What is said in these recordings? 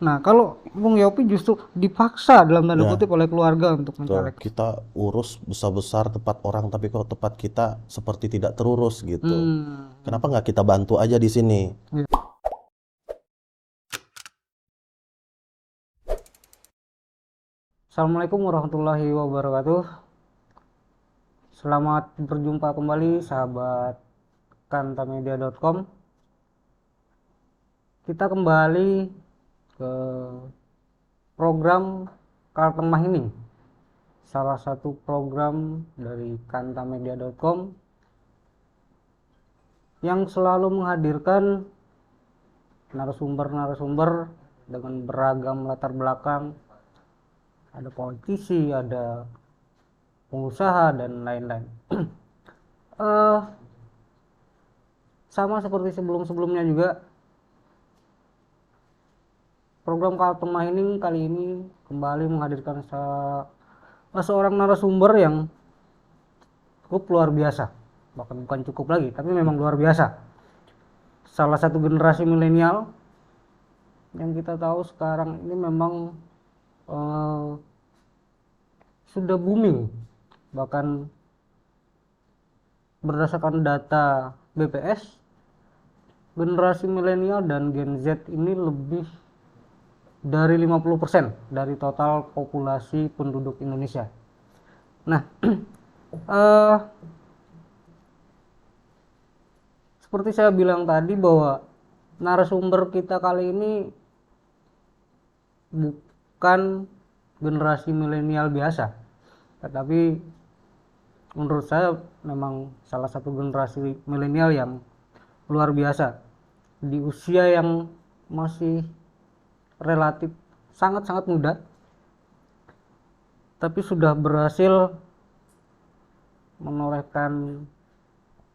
Nah, kalau Bung Yopi justru dipaksa dalam tanda Ya, kutip oleh keluarga untuk betul. mencalek. Kita urus besar-besar tempat orang, tapi kok tempat kita seperti tidak terurus gitu. Hmm. Kenapa nggak kita bantu aja di sini? Ya. Assalamualaikum warahmatullahi wabarakatuh. Selamat berjumpa kembali sahabat kantamedia.com. Kita kembali ke program Karteng Mahining, salah satu program dari kantamedia.com yang selalu menghadirkan narasumber-narasumber dengan beragam latar belakang. Ada politisi, ada pengusaha, dan lain-lain. Eh, Sama seperti sebelum-sebelumnya juga, program Karteng Mahining kali ini kembali menghadirkan seorang narasumber yang cukup luar biasa. Bahkan bukan cukup lagi, tapi memang luar biasa. Salah satu generasi milenial yang kita tahu sekarang ini memang eh, sudah booming. Bahkan berdasarkan data BPS, generasi milenial dan Gen Z ini lebih dari 50% dari total populasi penduduk Indonesia. Nah, eh, seperti saya bilang tadi bahwa narasumber kita kali ini bukan generasi milenial biasa, tetapi menurut saya memang salah satu generasi milenial yang luar biasa di usia yang masih relatif sangat-sangat muda, tapi sudah berhasil menorehkan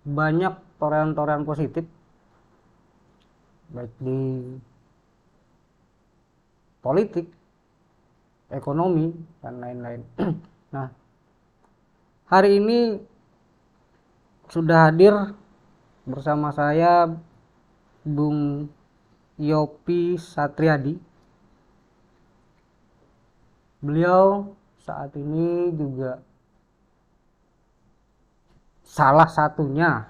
banyak torehan-torehan positif baik di politik, ekonomi, dan lain-lain. Nah, hari ini sudah hadir bersama saya Bung Yopi Satriadi. Beliau saat ini juga salah satunya,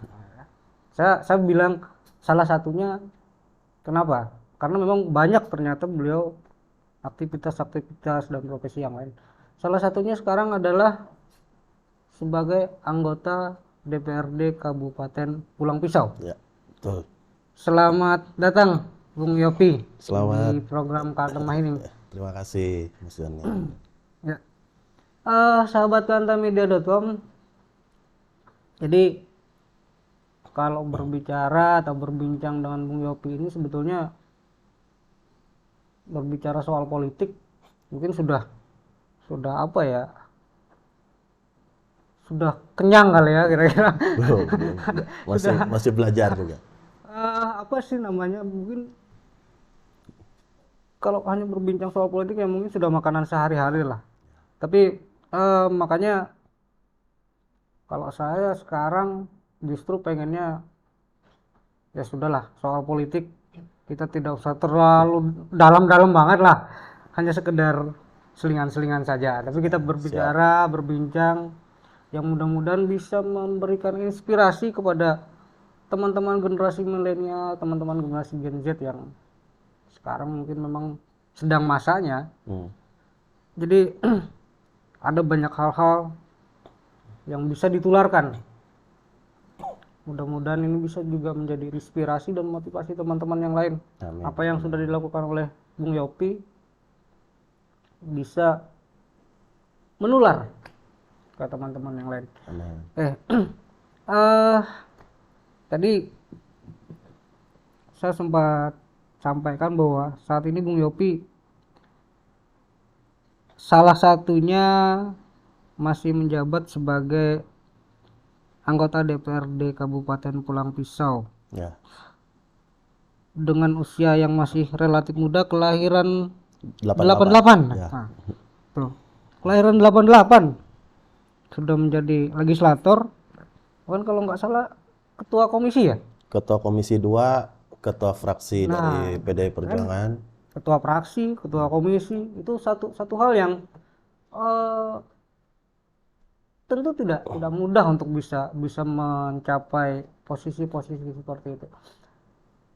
saya bilang salah satunya, kenapa? Karena memang banyak ternyata beliau aktivitas-aktivitas dan profesi yang lain. Salah satunya sekarang adalah sebagai anggota DPRD Kabupaten Pulang Pisau. Ya, betul. Selamat datang Bung Yopi Selamat. di program Karteng Mahining. Terima kasih, Mas Joni. Ya. Sahabat kantamedia.com, jadi kalau berbicara atau berbincang dengan Bung Yopi ini sebetulnya berbicara soal politik mungkin sudah apa ya, sudah kenyang kali ya kira-kira. Belum, belum. Masih Sudah masih belajar juga. apa sih namanya, mungkin kalau hanya berbincang soal politik ya mungkin sudah makanan sehari-hari lah. Tapi makanya kalau saya sekarang justru pengennya ya sudahlah, soal politik kita tidak usah terlalu dalam-dalam banget lah, hanya sekedar selingan-selingan saja, tapi kita Siap. berbicara, berbincang yang mudah-mudahan bisa memberikan inspirasi kepada teman-teman generasi milenial, teman-teman generasi Gen Z yang sekarang mungkin memang sedang masanya. Hmm. Jadi ada banyak hal-hal yang bisa ditularkan. Mudah-mudahan ini bisa juga menjadi inspirasi dan motivasi teman-teman yang lain. Amin. Apa yang sudah dilakukan oleh Bung Yopi bisa menular ke teman-teman yang lain. Amin. Eh, eh tadi saya sempat sampaikan bahwa saat ini Bung Yopi salah satunya masih menjabat sebagai anggota DPRD Kabupaten Pulang Pisau Ya, dengan usia yang masih relatif muda, kelahiran 88. 88. Ya. Nah, tuh. Kelahiran 88 sudah menjadi legislator. Kan kalau nggak salah ketua komisi ya. Ketua Komisi 2, ketua fraksi Nah, dari PDI kan Perjuangan. ketua fraksi, ketua komisi, itu satu hal yang eh, tentu tidak mudah untuk bisa bisa mencapai posisi-posisi seperti itu.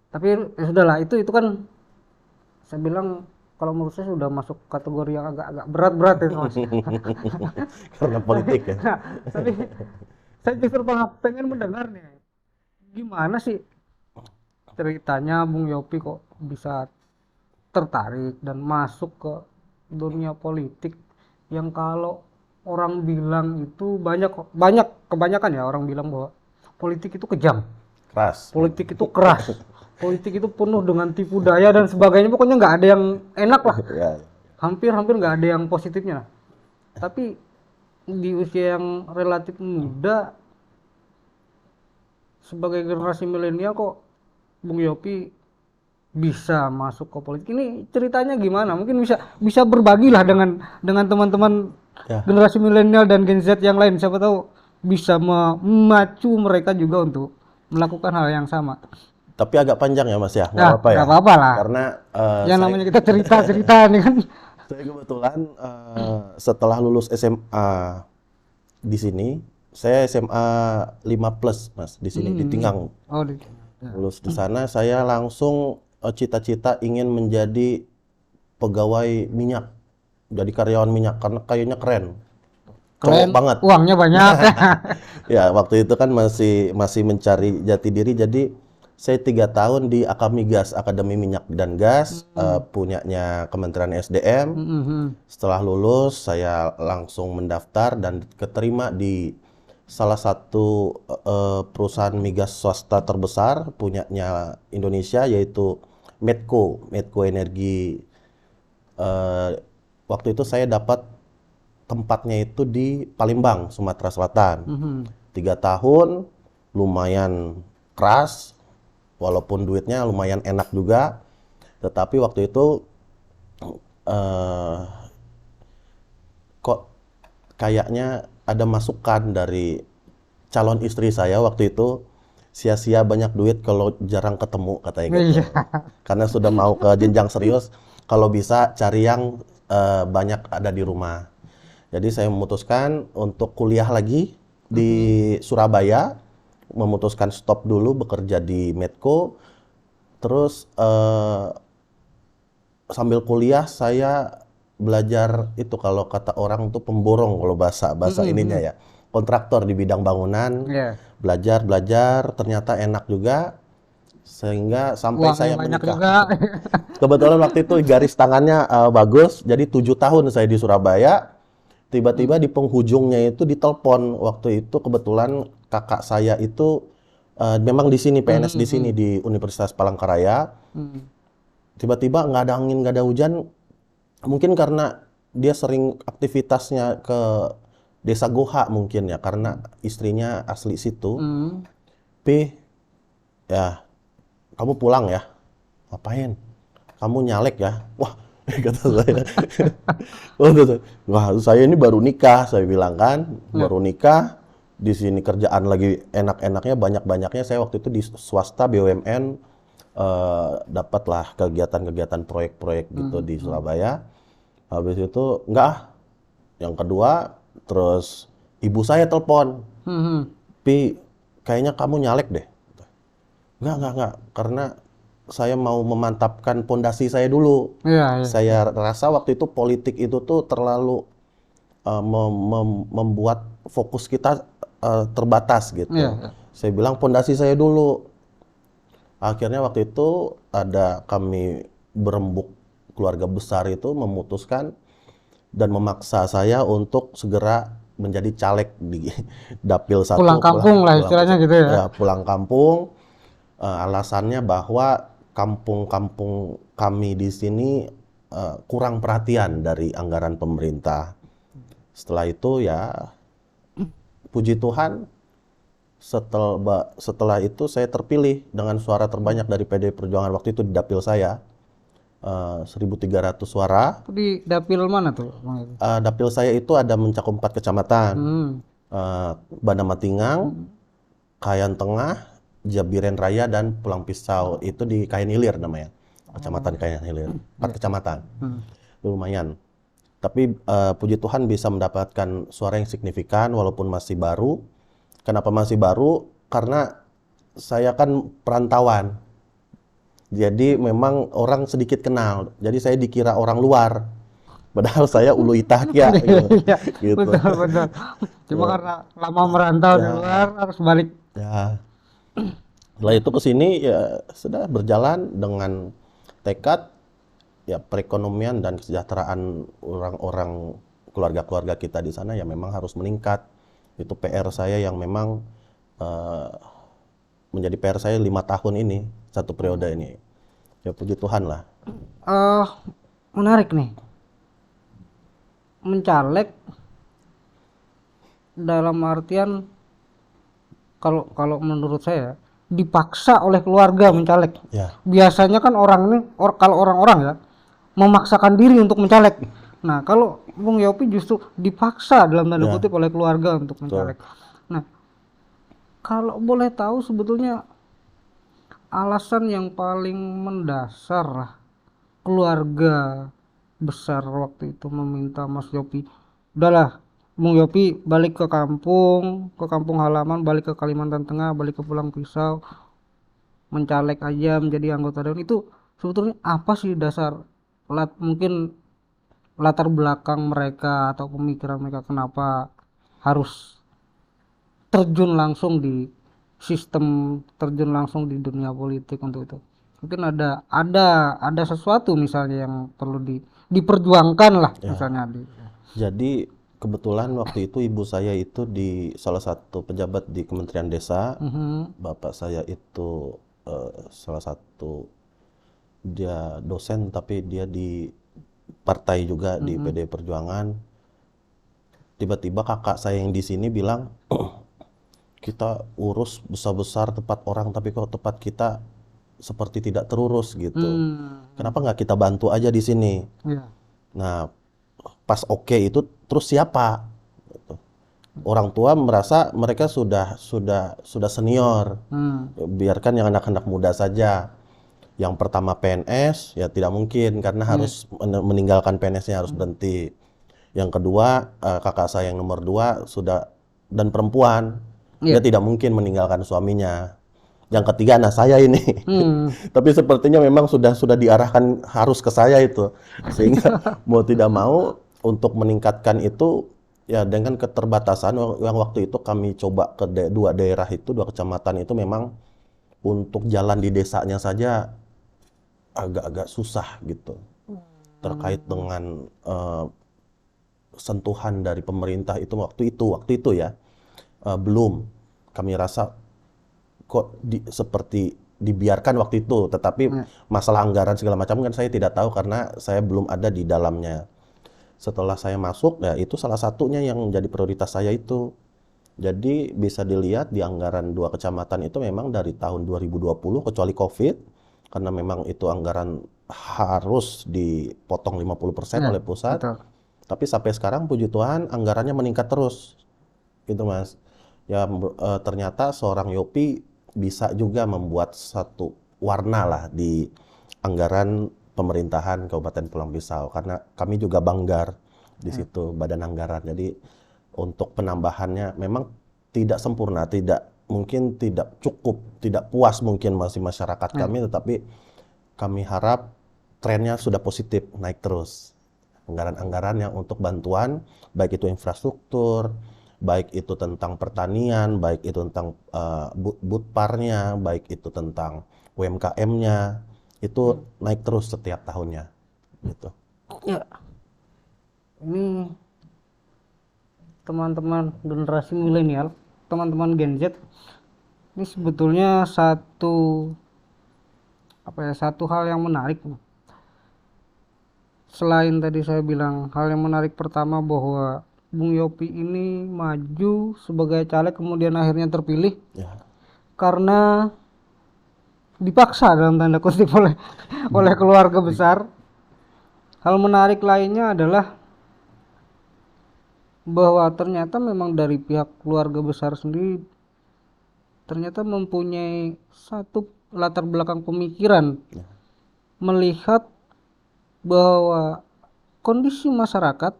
Tapi ya sudahlah, itu kan saya bilang kalau menurut saya sudah masuk kategori yang agak-agak berat-berat itu Mas. Karena politik ya. Nah, tapi saya justru malah pengen mendengar nih, gimana sih ceritanya Bung Yopi kok bisa tertarik dan masuk ke dunia politik yang kalau orang bilang itu banyak banyak kebanyakan ya orang bilang bahwa politik itu kejam, Keras. politik itu keras, politik itu penuh dengan tipu daya dan sebagainya, pokoknya nggak ada yang enak lah, Ya. hampir nggak ada yang positifnya. Tapi di usia yang relatif muda sebagai generasi milenial kok Bung Yopi bisa masuk ke politik. Ini ceritanya gimana? Mungkin bisa bisa berbagilah dengan teman-teman Ya. generasi milenial dan Gen Z yang lain. Siapa tahu bisa memacu mereka juga untuk melakukan hal yang sama. Tapi agak panjang ya Mas ya, nggak Nah, apa-apa ya. nggak apa-apa lah. Karena Yang saya, namanya kita cerita-cerita nih kan. saya kebetulan setelah lulus SMA di sini, saya SMA 5 plus Mas di sini di Tinggang. Oh, ya. Lulus di sana saya langsung cita-cita ingin menjadi pegawai minyak, jadi karyawan minyak karena kayaknya keren, cowok Keren, banget. uangnya banyak. Ya waktu itu kan masih mencari jati diri, jadi saya 3 tahun di Akamigas, Akademi Minyak dan Gas, punyanya Kementerian SDM. Mhm. Setelah lulus saya langsung mendaftar dan keterima di salah satu perusahaan migas swasta terbesar punyanya Indonesia, yaitu Medco Energi. Eh, Waktu itu saya dapat tempatnya itu di Palembang, Sumatera Selatan. Mhm. 3 tahun, lumayan keras, walaupun duitnya lumayan enak juga. Tetapi waktu itu eh, kok kayaknya ada masukan dari calon istri saya waktu itu, sia-sia banyak duit kalau jarang ketemu katanya gitu. Iya. Karena sudah mau ke jenjang serius, kalau bisa cari yang banyak ada di rumah. Jadi saya memutuskan untuk kuliah lagi di Surabaya, memutuskan stop dulu bekerja di Medco. Terus sambil kuliah saya belajar itu, kalau kata orang tuh pemborong, kalau bahasa ininya ya, kontraktor di bidang bangunan. Iya. Belajar ternyata enak juga, sehingga sampai Uangnya saya banyak menikah. juga. Kebetulan waktu itu garis tangannya bagus, jadi 7 tahun saya di Surabaya. Tiba-tiba di penghujungnya itu ditelepon. Waktu itu kebetulan kakak saya itu memang di sini, PNS di sini di Universitas Palangkaraya. Hmm. Tiba-tiba nggak ada angin, nggak ada hujan, mungkin karena dia sering aktivitasnya ke Desa Goha mungkin ya, karena istrinya asli situ. Hmm. Pi, ya kamu pulang ya. Ngapain? Kamu nyalek ya? Wah, kata saya. Wah, saya ini baru nikah, saya bilang kan, baru nikah. Di sini kerjaan lagi enak-enaknya, banyak-banyaknya. Saya waktu itu di swasta BUMN dapatlah kegiatan-kegiatan proyek-proyek gitu di Surabaya. Habis itu enggak ah. Yang kedua, terus ibu saya telepon, Hmm. Pi, kayaknya kamu nyalek deh. Enggak, karena saya mau memantapkan pondasi saya dulu. Iya, iya. Saya rasa waktu itu politik itu tuh terlalu membuat fokus kita terbatas gitu. Iya. Saya bilang pondasi saya dulu. Akhirnya waktu itu ada kami berembuk keluarga besar itu memutuskan dan memaksa saya untuk segera menjadi caleg di Dapil 1. Pulang kampung lah istilahnya gitu ya. Ya, pulang kampung. Alasannya bahwa kampung-kampung kami di sini kurang perhatian dari anggaran pemerintah. Setelah itu ya puji Tuhan, setelah itu saya terpilih dengan suara terbanyak dari PDI Perjuangan waktu itu di dapil saya, 1.300 suara. Itu di dapil mana tuh, Bang Yopi? Dapil saya itu ada mencakup 4 kecamatan, Hmm. Banda Matingang, Kayan Tengah, Jabiren Raya, dan Pulang Pisau. Itu di Kayan Ilir namanya. kecamatan Kayan Hilir, 4 kecamatan, Hmm. lumayan. Tapi puji Tuhan bisa mendapatkan suara yang signifikan walaupun masih baru. Kenapa masih baru? Karena saya kan perantauan. Jadi memang orang sedikit kenal. Jadi saya dikira orang luar. Padahal saya ulu Itakia gitu. Iya, Gitu. betul betul. Cuma Ya, karena lama merantau di ya, luar harus balik. ya. Setelah itu ke sini ya sudah berjalan dengan tekad ya perekonomian dan kesejahteraan orang-orang keluarga-keluarga kita di sana ya memang harus meningkat. Itu PR saya yang memang eh, menjadi PR saya 5 tahun ini, satu periode ini. Ya puji Tuhan lah. eh Menarik nih. Mencaleg dalam artian, kalau kalau menurut saya dipaksa oleh keluarga mencaleg. Ya, Biasanya kan orang ini kalau orang-orang ya memaksakan diri untuk mencaleg. Nah, kalau Bung Yopi justru dipaksa dalam tanda ya, kutip oleh keluarga untuk betul. mencaleg. Nah, kalau boleh tahu sebetulnya alasan yang paling mendasar lah keluarga besar waktu itu meminta Mas Yopi, udahlah Bung Yopi balik ke kampung halaman, balik ke Kalimantan Tengah, balik ke Pulang Pisau, mencaleg aja menjadi anggota dewan. Itu sebetulnya apa sih dasar mungkin latar belakang mereka atau pemikiran mereka kenapa harus terjun langsung di sistem, terjun langsung di dunia politik untuk itu? Mungkin ada sesuatu misalnya yang perlu diperjuangkan lah Ya. misalnya di. Jadi kebetulan waktu itu ibu saya itu di salah satu pejabat di Kementerian Desa. Mhm. Bapak saya itu salah satu dia dosen tapi dia di partai juga di Mhm. PD Perjuangan. Tiba-tiba kakak saya yang di sini bilang, kita urus besar-besar tempat orang tapi kok tempat kita seperti tidak terurus gitu. Hmm. Kenapa nggak kita bantu aja di sini? Ya. Nah, pas oke itu terus siapa? Gitu. Orang tua merasa mereka sudah senior. Hmm. Biarkan yang anak-anak muda saja. Yang pertama PNS ya tidak mungkin karena Ya. harus meninggalkan PNS-nya harus berhenti. Yang kedua kakak saya yang nomor 2 sudah dan perempuan dia Ya. tidak mungkin meninggalkan suaminya. Yang ketiga anak saya ini. Hmm. Tapi sepertinya memang sudah diarahkan harus ke saya itu. Sehingga mau tidak mau untuk meningkatkan itu ya dengan keterbatasan yang waktu itu kami coba ke dua daerah itu, 2 kecamatan itu memang untuk jalan di desanya saja agak-agak susah gitu. Terkait dengan sentuhan dari pemerintah itu waktu itu ya belum kami rasa kok seperti dibiarkan waktu itu, tetapi Ya. masalah anggaran segala macam kan saya tidak tahu karena saya belum ada di dalamnya. Setelah saya masuk ya itu salah satunya yang menjadi prioritas saya itu. Jadi bisa dilihat di anggaran 2 kecamatan itu memang dari tahun 2020 kecuali COVID karena memang itu anggaran harus dipotong 50% Ya, oleh pusat. betul. Tapi sampai sekarang puji Tuhan anggarannya meningkat terus. Gitu Mas. Ya ternyata seorang Yopi bisa juga membuat satu warna lah di anggaran pemerintahan Kabupaten Pulang Pisau karena kami juga banggar di Ya. situ badan anggaran. Jadi untuk penambahannya memang tidak sempurna, mungkin tidak cukup, tidak puas mungkin masih masyarakat Ya. kami, tetapi kami harap trennya sudah positif, naik terus. Anggaran-anggaran yang untuk bantuan, baik itu infrastruktur, baik itu tentang pertanian, baik itu tentang butparnya, baik itu tentang UMKM-nya, itu naik terus setiap tahunnya. Gitu. Ya, ini teman-teman generasi milenial, teman-teman Gen Z, ini sebetulnya satu hal yang menarik. Selain tadi saya bilang hal yang menarik pertama bahwa Bung Yopi ini maju sebagai caleg kemudian akhirnya terpilih Ya, karena dipaksa dalam tanda kutip oleh keluarga besar. Hal menarik lainnya adalah bahwa ternyata memang dari pihak keluarga besar sendiri ternyata mempunyai satu latar belakang pemikiran ya, melihat bahwa kondisi masyarakat,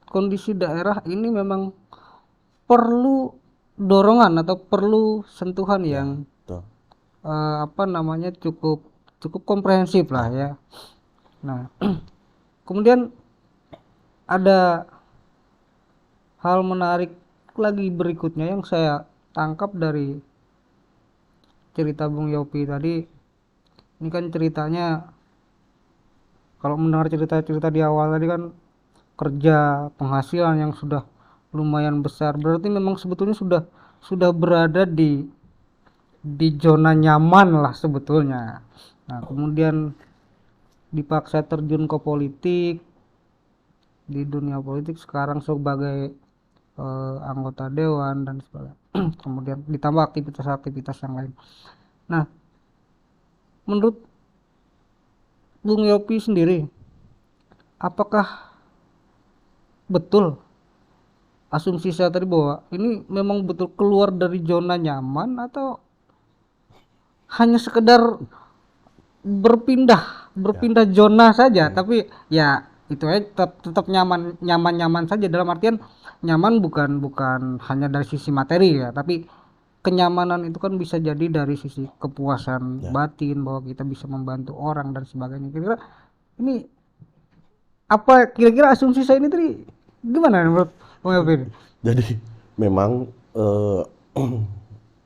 kondisi daerah ini memang perlu dorongan atau perlu sentuhan yang Tuh. apa namanya cukup cukup komprehensif lah ya. Nah, kemudian ada hal menarik lagi berikutnya yang saya tangkap dari cerita Bung Yopi tadi. Ini kan ceritanya, kalau mendengar cerita-cerita di awal tadi kan kerja penghasilan yang sudah lumayan besar, berarti memang sebetulnya sudah berada di zona nyaman lah sebetulnya. Nah, kemudian dipaksa terjun ke politik, di dunia politik sekarang sebagai anggota dewan dan sebagainya. Kemudian ditambah aktivitas-aktivitas yang lain. Nah, menurut Bung Yopi sendiri, apakah betul asumsi saya tadi bahwa ini memang betul keluar dari zona nyaman, atau hanya sekedar berpindah zona saja, tapi ya itu aja tetap nyaman saja, dalam artian nyaman bukan hanya dari sisi materi ya, tapi kenyamanan itu kan bisa jadi dari sisi kepuasan batin, bahwa kita bisa membantu orang dan sebagainya. Kira-kira ini apa, kira-kira asumsi saya ini tadi gimana menurut Bung Yopin? Jadi memang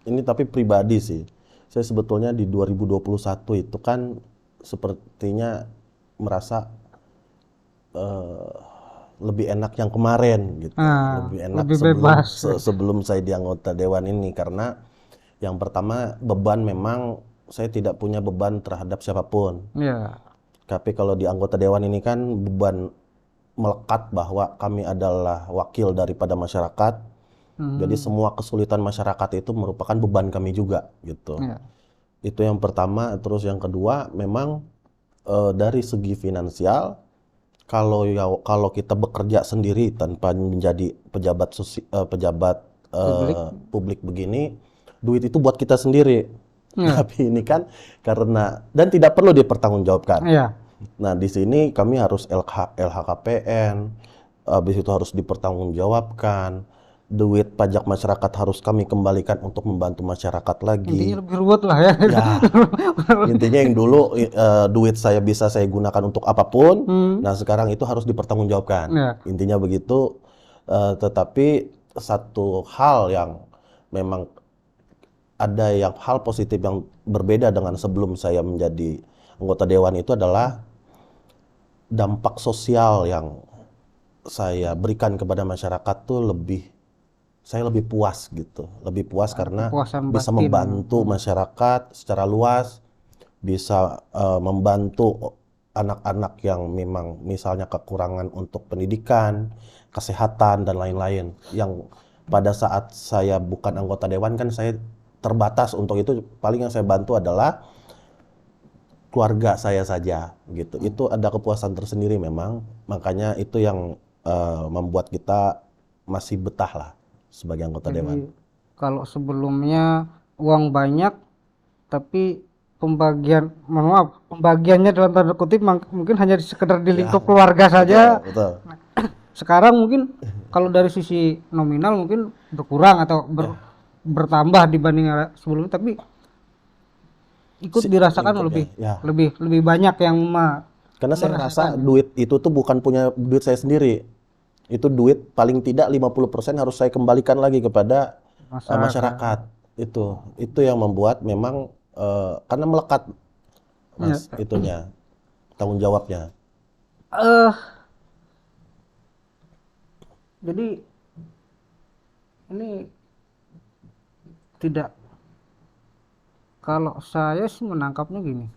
ini tapi pribadi sih. Saya sebetulnya di 2021 itu kan sepertinya merasa lebih enak yang kemarin gitu. Lebih enak lebih sebelum bebas. sebelum saya di anggota dewan ini, karena yang pertama beban, memang saya tidak punya beban terhadap siapapun. Ya. Tapi kalau di anggota dewan ini kan beban melekat bahwa kami adalah wakil daripada masyarakat. Jadi semua kesulitan masyarakat itu merupakan beban kami juga gitu. Ya. Itu yang pertama. Terus yang kedua, memang dari segi finansial, kalau kita bekerja sendiri tanpa menjadi pejabat publik begini, duit itu buat kita sendiri. Tapi ini kan karena, dan tidak perlu dipertanggungjawabkan. Iya. Nah, di sini kami harus LHKPN, habis itu harus dipertanggungjawabkan. Duit pajak masyarakat harus kami kembalikan untuk membantu masyarakat lagi. Intinya lebih ruwet lah ya. Ya, intinya yang dulu duit saya bisa saya gunakan untuk apapun, nah sekarang itu harus dipertanggungjawabkan. Ya. Intinya begitu. Tetapi satu hal yang memang ada, yang hal positif yang berbeda dengan sebelum saya menjadi anggota dewan, itu adalah dampak sosial yang saya berikan kepada masyarakat tuh saya lebih puas gitu. Lebih puas karena Kepuasan bisa batin. membantu masyarakat secara luas, bisa membantu anak-anak yang memang misalnya kekurangan untuk pendidikan, kesehatan, dan lain-lain. Yang pada saat saya bukan anggota dewan kan saya terbatas untuk itu. Paling yang saya bantu adalah keluarga saya saja gitu. Itu ada kepuasan tersendiri memang. Makanya itu yang membuat kita masih betah lah sebagai anggota dewan. Kalau sebelumnya uang banyak tapi pembagiannya dalam tanda kutip mungkin hanya sekedar di lingkup keluarga saja. Betul. Sekarang mungkin kalau dari sisi nominal mungkin berkurang atau bertambah dibanding sebelumnya, tapi ikut dirasakan lebih banyak yang karena saya rasa duit itu tuh bukan punya duit saya sendiri. Itu duit paling tidak 50% harus saya kembalikan lagi kepada masyarakat. Itu yang membuat memang karena melekat Mas itunya, tanggung jawabnya. Jadi ini tidak, kalau saya sih menangkapnya gini,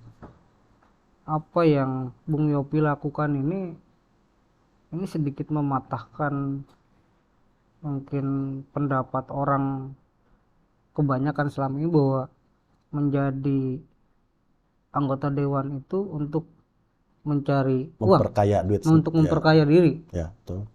apa yang Bung Yopi lakukan ini sedikit mematahkan mungkin pendapat orang kebanyakan selama ini bahwa menjadi anggota dewan itu untuk mencari memperkaya duit, untuk memperkaya diri. Ya, betul.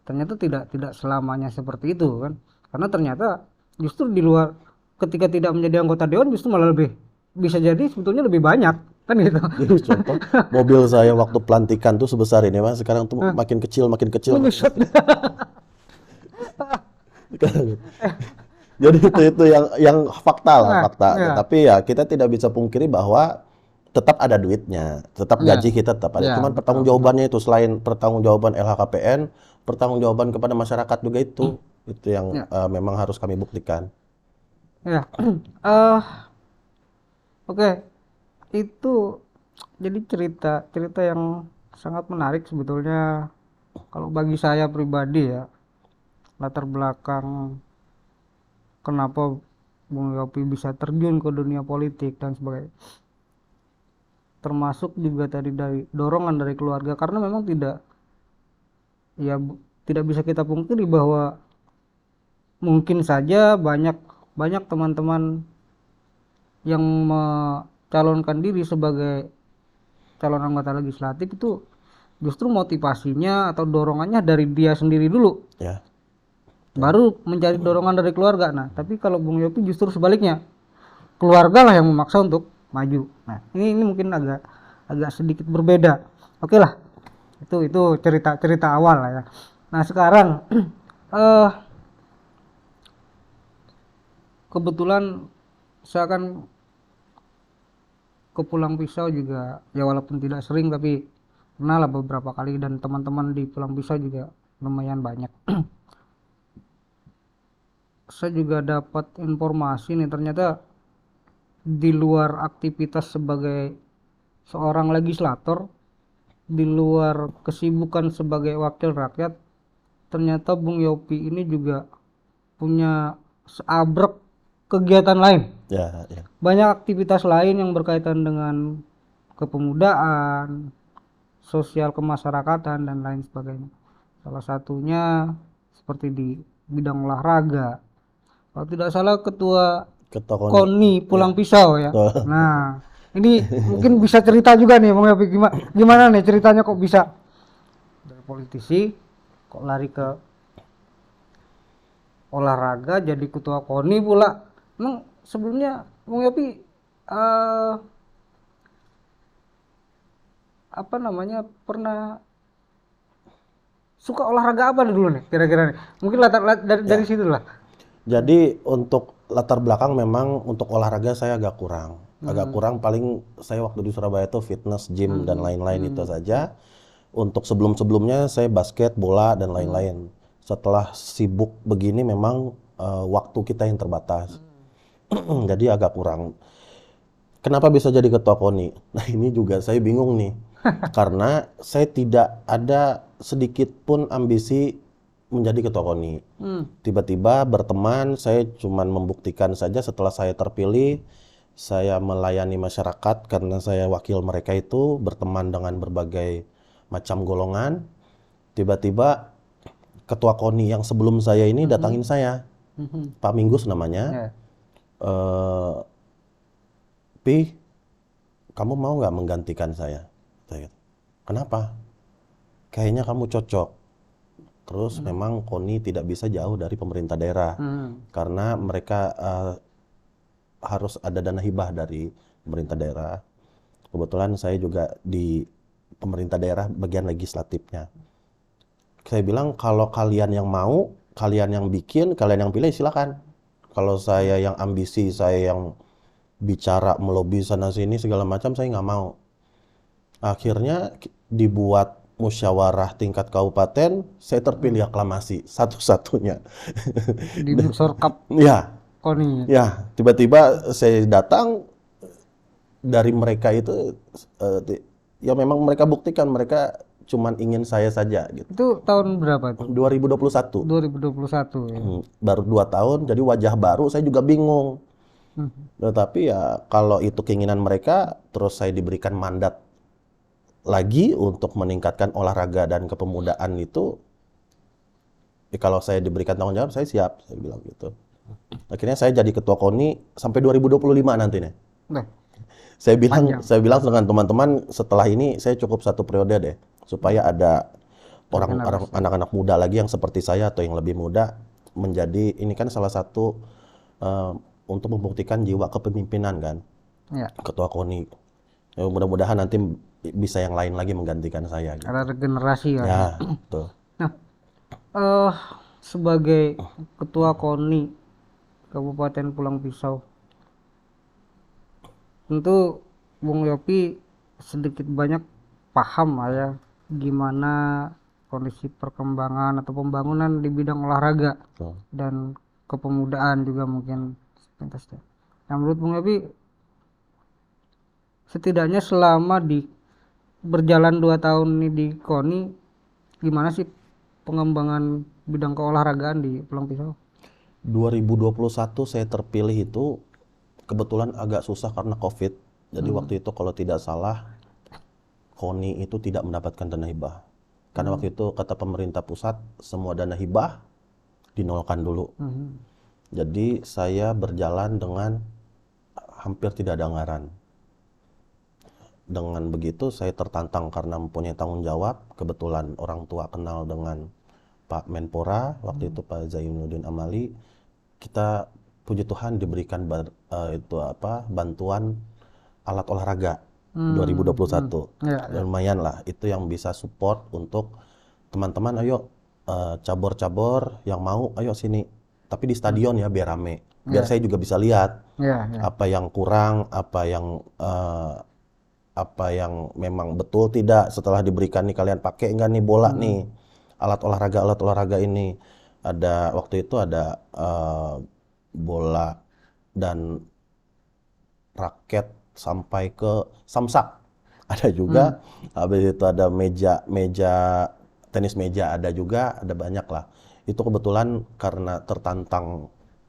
Ternyata tidak selamanya seperti itu kan, karena ternyata justru di luar, ketika tidak menjadi anggota dewan justru malah lebih bisa jadi sebetulnya lebih banyak Kan gitu. Jadi contoh, mobil saya waktu pelantikan tuh sebesar ini mas, sekarang tuh Hah, makin kecil, makin kecil, makin buset. kecil. Jadi itu yang fakta lah, Nah, fakta. ya, Tapi ya kita tidak bisa pungkiri bahwa tetap ada duitnya, tetap ya, gaji kita tetap ada. ya, Cuman betul, betul. pertanggungjawabannya itu selain pertanggungjawaban LHKPN, pertanggungjawaban kepada masyarakat juga itu yang Ya, memang harus kami buktikan. ya. Eh, oke. Itu jadi cerita cerita yang sangat menarik sebetulnya kalau bagi saya pribadi ya, latar belakang kenapa Bung Yopi bisa terjun ke dunia politik dan sebagainya. Termasuk juga tadi dari dorongan dari keluarga karena memang tidak bisa kita pungkiri bahwa mungkin saja banyak banyak teman-teman yang mencalonkan diri sebagai calon anggota legislatif itu justru motivasinya atau dorongannya dari dia sendiri dulu, Ya, baru mencari dorongan dari keluarga. Nah, tapi kalau Bung Yopi justru sebaliknya, keluarga lah yang memaksa untuk maju. Nah, ini mungkin agak agak sedikit berbeda. Oke lah, itu cerita cerita awal lah ya. Nah sekarang eh kebetulan saya kan ke Pulang Pisau juga ya, walaupun tidak sering tapi pernah lah beberapa kali, dan teman-teman di Pulang Pisau juga lumayan banyak. Saya juga dapat informasi nih, ternyata di luar aktivitas sebagai seorang legislator, di luar kesibukan sebagai wakil rakyat, ternyata Bung Yopi ini juga punya seabrek kegiatan lain. ya, ya. Banyak aktivitas lain yang berkaitan dengan kepemudaan, sosial kemasyarakatan, dan lain sebagainya. Salah satunya seperti di bidang olahraga. Kalau tidak salah ketua Ketua KONI. KONI Ya. Pulang Pisau ya. Tuh. Nah, ini mungkin bisa cerita juga nih Bang Yopi, gimana nih ceritanya kok bisa dari politisi kok lari ke olahraga jadi ketua KONI pula. Emang sebelumnya Bung Yopi eh apa namanya pernah suka olahraga apa nih dulu nih kira-kira nih? Mungkin dari Ya. situ lah. Jadi untuk latar belakang memang untuk olahraga saya agak kurang. Agak Hmm. kurang paling saya waktu di Surabaya itu fitness, gym dan Hmm. lain-lain itu Hmm. saja. Untuk sebelum-sebelumnya saya basket, bola dan lain-lain. Setelah sibuk begini memang waktu kita yang terbatas. Jadi agak kurang. Kenapa bisa jadi ketua KONI? Nah ini juga saya bingung nih. Karena saya tidak ada sedikit pun ambisi menjadi ketua KONI. Hmm. Tiba-tiba berteman, saya cuman membuktikan saja setelah saya terpilih, saya melayani masyarakat karena saya wakil mereka itu, berteman dengan berbagai macam golongan. Tiba-tiba ketua KONI yang sebelum saya ini datangin saya, Hmm. Pak Minggus namanya. Ya. eh Pi, kamu mau nggak menggantikan saya? Saya gitu. Kenapa? Kayaknya kamu cocok. Terus memang KONI tidak bisa jauh dari pemerintah daerah Hmm. karena mereka harus ada dana hibah dari pemerintah daerah. Kebetulan saya juga di pemerintah daerah bagian legislatifnya. Saya bilang kalau kalian yang mau, kalian yang bikin, kalian yang pilih silakan. Kalau saya yang ambisi, saya yang bicara melobi sana sini segala macam, saya nggak mau. Akhirnya dibuat musyawarah tingkat kabupaten, saya terpilih aklamasi satu-satunya. Di Munsor Cup Ya, KONI. ya, tiba-tiba saya datang dari mereka itu, ya memang mereka buktikan mereka cuman ingin saya saja gitu. Itu tahun berapa itu? 2021, 2021 ya. baru 2 tahun, jadi wajah baru, saya juga bingung. Hmm. Tetapi ya kalau itu keinginan mereka, terus saya diberikan mandat lagi untuk meningkatkan olahraga dan kepemudaan itu, ya kalau saya diberikan tanggung jawab, saya siap, saya bilang gitu. Akhirnya saya jadi ketua KONI sampai 2025 nanti nih. Nah, Saya panjang. bilang dengan teman-teman setelah ini saya cukup 1 periode deh, supaya ada orang-orang Regenerasi. anak-anak muda lagi yang seperti saya atau yang lebih muda menjadi, ini kan salah satu untuk membuktikan jiwa kepemimpinan kan, Ya. ketua KONI. Ya, mudah-mudahan nanti bisa yang lain lagi menggantikan saya gitu. Ada regenerasi kan. Ya, betul. Nah, eh sebagai ketua KONI Kabupaten Pulang Pisau, tentu Bung Yopi sedikit banyak paham lah ya gimana kondisi perkembangan atau pembangunan di bidang olahraga Betul. dan kepemudaan juga mungkin sepintasnya. Nah, menurut Bung Yopi setidaknya selama di berjalan 2 tahun ini di KONI, gimana sih pengembangan bidang keolahragaan di Pulang Pisau? 2021 saya terpilih itu kebetulan agak susah karena COVID. Jadi waktu itu kalau tidak salah KONI itu tidak mendapatkan dana hibah. Karena waktu itu kata pemerintah pusat semua dana hibah dinolkan dulu. Mhm. Jadi saya berjalan dengan hampir tidak ada anggaran. Dengan begitu saya tertantang karena mempunyai tanggung jawab. Kebetulan orang tua kenal dengan Pak Menpora, waktu itu Pak Zainuddin Amali. Kita puji Tuhan diberikan bantuan alat olahraga Hmm, hmm. 2021. Ya, ya. Lumayan lah, itu yang bisa support untuk teman-teman, ayo cabur-cabur yang mau, ayo sini. Tapi di stadion ya biar rame. Biar Ya, saya juga bisa lihat ya, ya. apa yang kurang, apa yang memang betul tidak setelah diberikan nih kalian pakai nggak nih bola nih alat olahraga ini ada waktu itu ada bola dan raket sampai ke samsak ada Hmm. juga habis itu ada meja meja tenis meja ada juga ada banyak lah itu kebetulan karena tertantang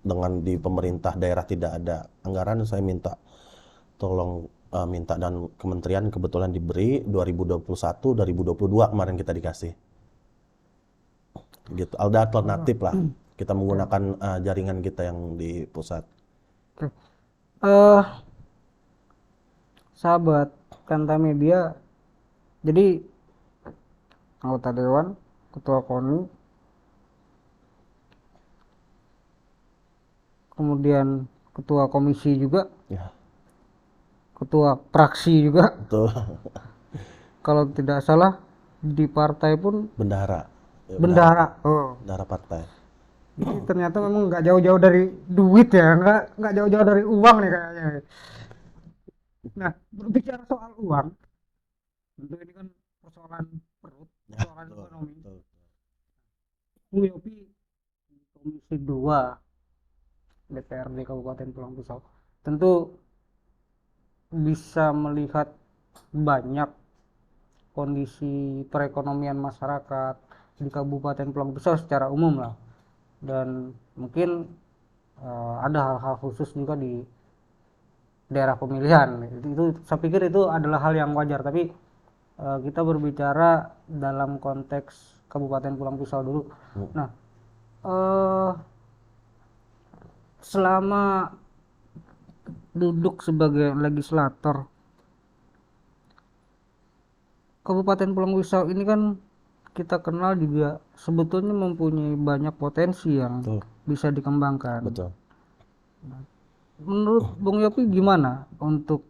dengan di pemerintah daerah tidak ada anggaran saya minta tolong minta dan kementerian kebetulan diberi 2021 2022 kemarin kita dikasih gitu ada alternatif lah kita Oke, menggunakan jaringan kita yang di pusat. oke. Eh, sahabat Kanta Media, jadi anggota dewan, ketua KONI, kemudian ketua komisi juga, Ya ketua praksi juga, betul. kalau tidak salah di partai pun Bendahara ya, bendahara. Oh, bendahara partai. jadi ternyata memang nggak jauh-jauh dari duit ya, nggak jauh-jauh dari uang nih kayaknya. Nah, berbicara soal uang, tentu ini kan persoalan perut, Ya persoalan betul, ekonomi. betul. Bung Yopi di Komisi 2 DPRD Kabupaten Pulang Pisau tentu bisa melihat banyak kondisi perekonomian masyarakat di Kabupaten Pulang Pisau secara umum lah, dan mungkin ada hal-hal khusus juga di daerah pemilihan. Itu saya pikir itu adalah hal yang wajar, tapi kita berbicara dalam konteks Kabupaten Pulang Pisau dulu. Hmm. Nah, eh, selama duduk sebagai legislator Kabupaten Pulang Pisau ini kan kita kenal juga sebetulnya mempunyai banyak potensi yang Betul, bisa dikembangkan. betul. Menurut Bung Yopi gimana untuk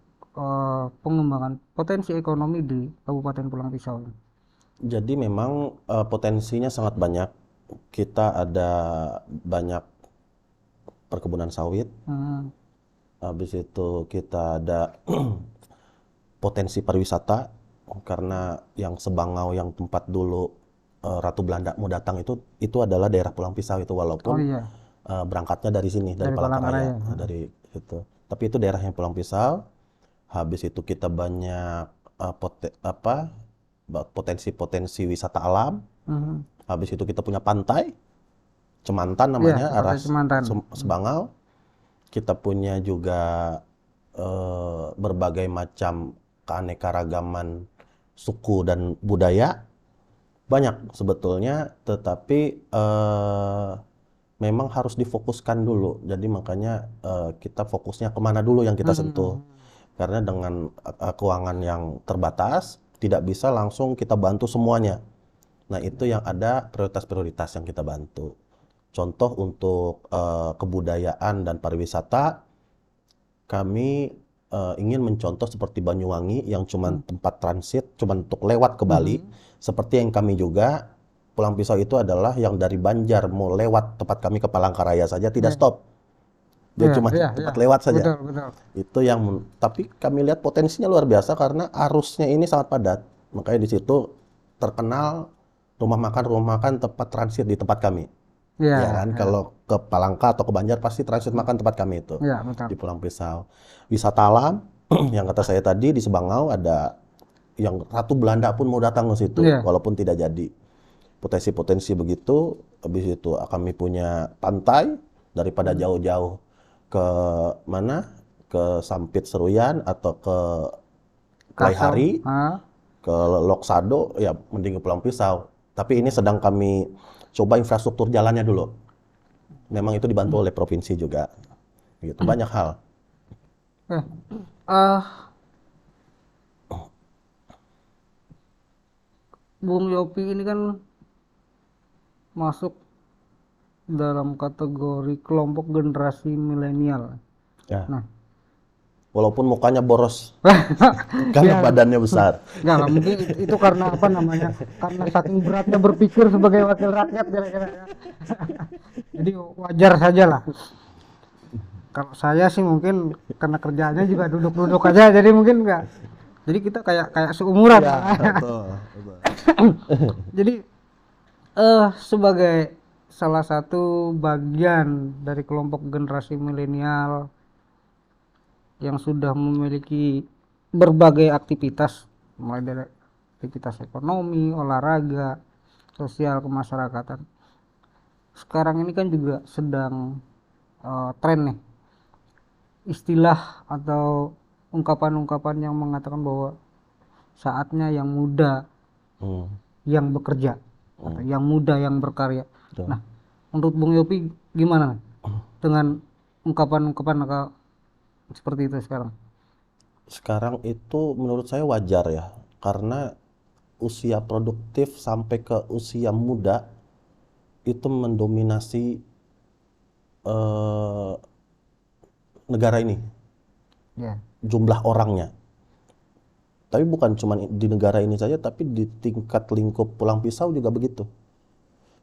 pengembangan potensi ekonomi di Kabupaten Pulang Pisau ini? Jadi memang potensinya sangat banyak. Kita ada banyak perkebunan sawit. Hmm, Habis itu kita ada potensi pariwisata karena yang Sebangau yang tempat dulu Ratu Belanda mau datang itu adalah daerah Pulang Pisau itu oh walaupun iya, berangkatnya dari sini dari dari Palangkaraya Palangkaraya. dari itu. Tapi itu daerahnya Pulang Pisau. Habis itu kita banyak potensi-potensi wisata alam. Hmm, Habis itu kita punya pantai Cemantan iya, namanya arah Pantai Cemantan. Sebangau. Kita punya juga berbagai macam keanekaragaman suku dan budaya banyak sebetulnya, tetapi memang harus difokuskan dulu. Jadi makanya kita fokusnya kemana dulu yang kita sentuh. Hmm, Karena dengan keuangan yang terbatas, tidak bisa langsung kita bantu semuanya. Nah itu yang ada prioritas-prioritas yang kita bantu. Contoh untuk kebudayaan dan pariwisata, kami ingin mencontoh seperti Banyuwangi yang cuma tempat transit, cuma untuk lewat ke Bali, seperti yang kami juga, Pulang Pisau itu adalah yang dari Banjar mau lewat tempat kami ke Palangkaraya saja tidak stop. Dia Iya, cuma iya, iya. tempat lewat saja. Betul, betul. Itu yang, tapi kami lihat potensinya luar biasa karena arusnya ini sangat padat. Makanya di situ terkenal rumah makan tempat transit di tempat kami. Iya, Ya kan, iya. kalau ke Palangka atau ke Banjar pasti transit makan tempat kami itu Iya, betul. di Pulang Pisau. Wisata alam yang kata saya tadi di Sebangau ada yang Ratu Belanda pun mau datang ke situ Iya. walaupun tidak jadi. Potensi-potensi begitu. Habis itu kami punya pantai daripada jauh-jauh ke mana? Ke Sampit Seruyan atau ke Kasau. Klaihari, Ah. ke Loksado, ya mending ke Pulang Pisau. Tapi ini sedang kami coba infrastruktur jalannya dulu. Memang itu dibantu oleh provinsi juga. Gitu, banyak hal. Eh, ah, Bung Yopi ini kan masuk dalam kategori kelompok generasi milenial. Ya. Nah, Walaupun mukanya boros, karena ya, badannya besar. enggak lah, mungkin itu karena apa namanya? Karena saking beratnya berpikir sebagai wakil rakyat kira-kira ya. Jadi wajar saja lah. Kalau saya sih mungkin karena kerjaannya juga duduk-duduk aja, jadi mungkin enggak. Jadi kita kayak kayak seumuran. Ya, betul, betul. Jadi sebagai salah satu bagian dari kelompok generasi milenial yang sudah memiliki berbagai aktivitas, mulai dari aktivitas ekonomi, olahraga, sosial kemasyarakatan. Sekarang ini kan juga sedang tren nih, istilah atau ungkapan-ungkapan yang mengatakan bahwa saatnya yang muda Hmm, yang bekerja atau yang muda yang berkarya. betul. Nah, menurut Bung Yopi gimana dengan ungkapan-ungkapan seperti itu sekarang? Sekarang itu menurut saya wajar ya, karena usia produktif sampai ke usia muda itu mendominasi eh, negara ini, Ya. jumlah orangnya. Tapi bukan cuma di negara ini saja, tapi di tingkat lingkup Pulang Pisau juga begitu.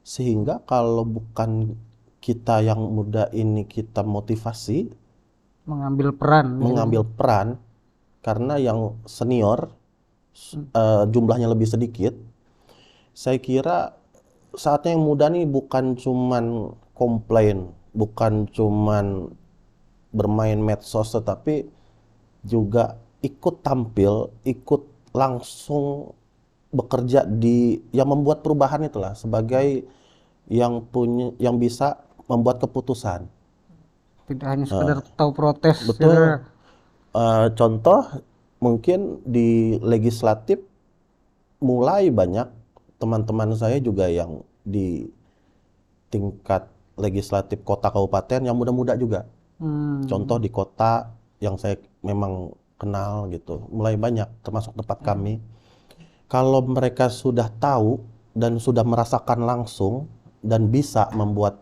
Sehingga kalau bukan kita yang muda ini kita motivasi, Mengambil peran mengambil peran, karena yang senior jumlahnya lebih sedikit, saya kira saatnya yang muda nih bukan cuman komplain, bukan cuman bermain medsos, tetapi juga ikut tampil, ikut langsung bekerja di yang membuat perubahan itulah sebagai yang punya yang bisa membuat keputusan. tidak hanya sekedar tahu protes gitu. Betul. Contoh mungkin di legislatif mulai banyak teman-teman saya juga yang di tingkat legislatif kota kabupaten yang muda-muda juga. Contoh di kota yang saya memang kenal gitu, mulai banyak termasuk tempat kami. Kalau mereka sudah tahu dan sudah merasakan langsung dan bisa membuat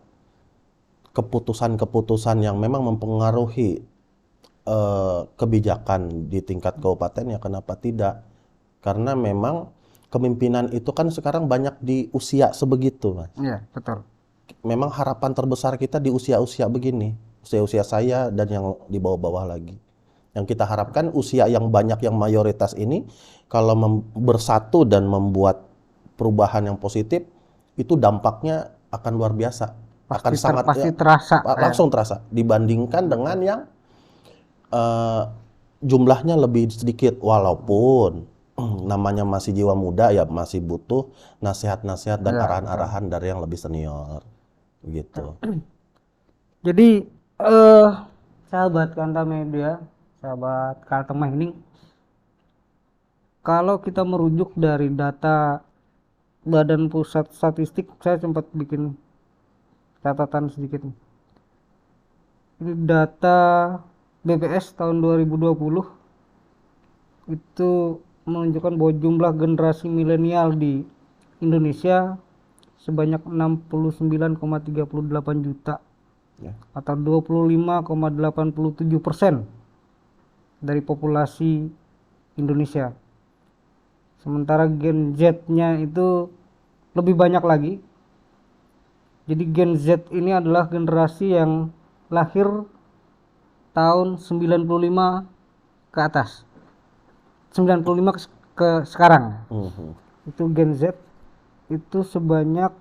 keputusan-keputusan yang memang mempengaruhi kebijakan di tingkat kabupaten, ya kenapa tidak? Karena memang kepemimpinan itu kan sekarang banyak di usia sebegitu, Mas. Iya, betul. Memang harapan terbesar kita di usia-usia begini, usia-usia saya dan yang di bawah-bawah lagi. Yang kita harapkan usia yang banyak, yang mayoritas ini, kalau bersatu dan membuat perubahan yang positif, itu dampaknya akan luar biasa. Akan sangat Pasti terasa. langsung terasa dibandingkan dengan yang jumlahnya lebih sedikit, walaupun namanya masih jiwa muda ya masih butuh nasihat-nasihat dan Ya, arahan-arahan dari yang lebih senior gitu. Jadi sahabat Kanta Media, sahabat Kalteng ini, kalau kita merujuk dari data Badan Pusat Statistik, saya sempat bikin catatan sedikit nih. Ini data BPS tahun 2020 itu menunjukkan bahwa jumlah generasi milenial di Indonesia sebanyak 69,38 juta Ya. atau 25,87%. dari populasi Indonesia. Sementara Gen Z-nya itu lebih banyak lagi. Jadi Gen Z ini adalah generasi yang lahir tahun 95 ke atas. 95 ke sekarang. Mhm. Itu Gen Z itu sebanyak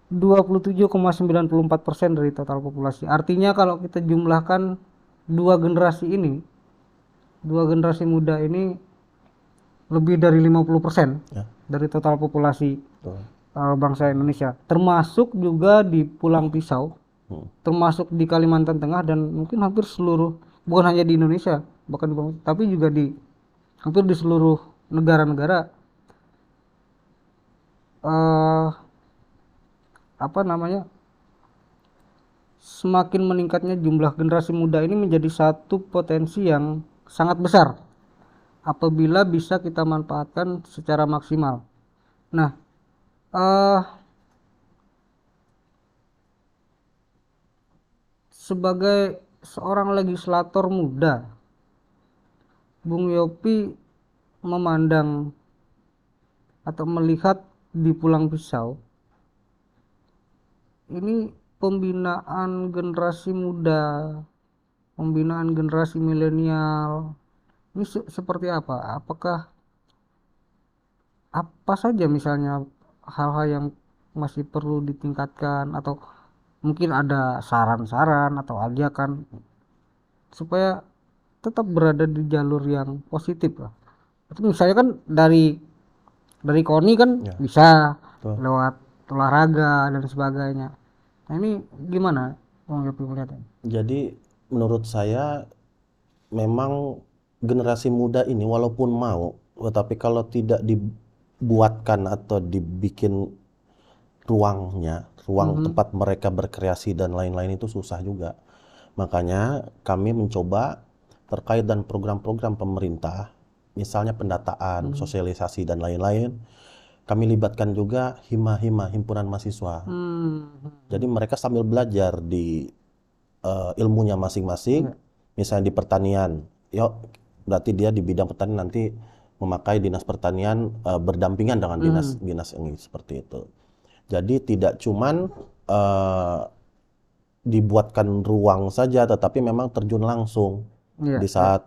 27,94% dari total populasi. Artinya kalau kita jumlahkan dua generasi ini, dua generasi muda ini lebih dari 50% Ya, dari total populasi betul. bangsa Indonesia. Termasuk juga di Pulang Pisau, Hmm. termasuk di Kalimantan Tengah dan mungkin hampir seluruh, bukan hanya di Indonesia, bahkan tapi juga di hampir di seluruh negara-negara eh apa namanya, semakin meningkatnya jumlah generasi muda ini menjadi satu potensi yang sangat besar apabila bisa kita manfaatkan secara maksimal. Nah, eh sebagai seorang legislator muda, Bung Yopi memandang atau melihat di Pulang Pisau ini pembinaan generasi muda, pembinaan generasi milenial ini seperti apa? Apakah apa saja misalnya hal-hal yang masih perlu ditingkatkan atau mungkin ada saran-saran atau ajakan supaya tetap berada di jalur yang positif lah. Itu misalnya kan dari KONI kan Ya, bisa betul. lewat olahraga dan sebagainya. Nah ini gimana Bang Yopi melihatnya? Jadi menurut saya memang generasi muda ini walaupun mau, tetapi kalau tidak dibuatkan atau dibikin ruang Mhm. tempat mereka berkreasi dan lain-lain itu susah juga. Makanya kami mencoba terkait dan program-program pemerintah, misalnya pendataan, Mhm. sosialisasi dan lain-lain, kami libatkan juga hima-hima himpunan mahasiswa. Jadi Mhm. mereka sambil belajar di ilmunya masing-masing, Iya. misalnya di pertanian, yuk berarti dia di bidang pertanian nanti memakai dinas pertanian berdampingan dengan Mhm. dinas ini seperti itu. Jadi tidak cuman dibuatkan ruang saja, tetapi memang terjun langsung Iya, di iya. saat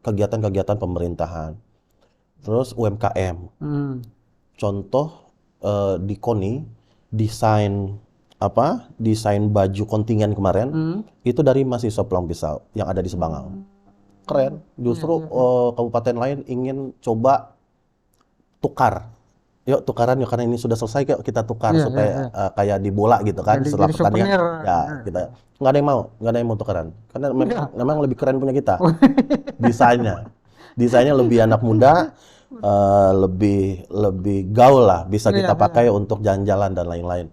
kegiatan-kegiatan pemerintahan. Terus UMKM, Mhm. contoh di KONI desain desain baju kontingen kemarin Mhm. itu dari mahasiswa Pulang Pisau yang ada di Sebangau. Keren. Iya, Justru iya, iya. kabupaten lain ingin coba tukar. Yuk tukaran yuk karena ini sudah selesai yuk kita tukar Iya, iya, supaya iya. kayak di bola gitu kan setelah Jadi pertandingan souvenir. ya kita nggak ada yang mau tukaran karena Iya. memang lebih keren punya kita desainnya lebih anak muda, lebih lebih gaul lah, bisa Iya, kita iya. pakai untuk jalan-jalan dan lain-lain.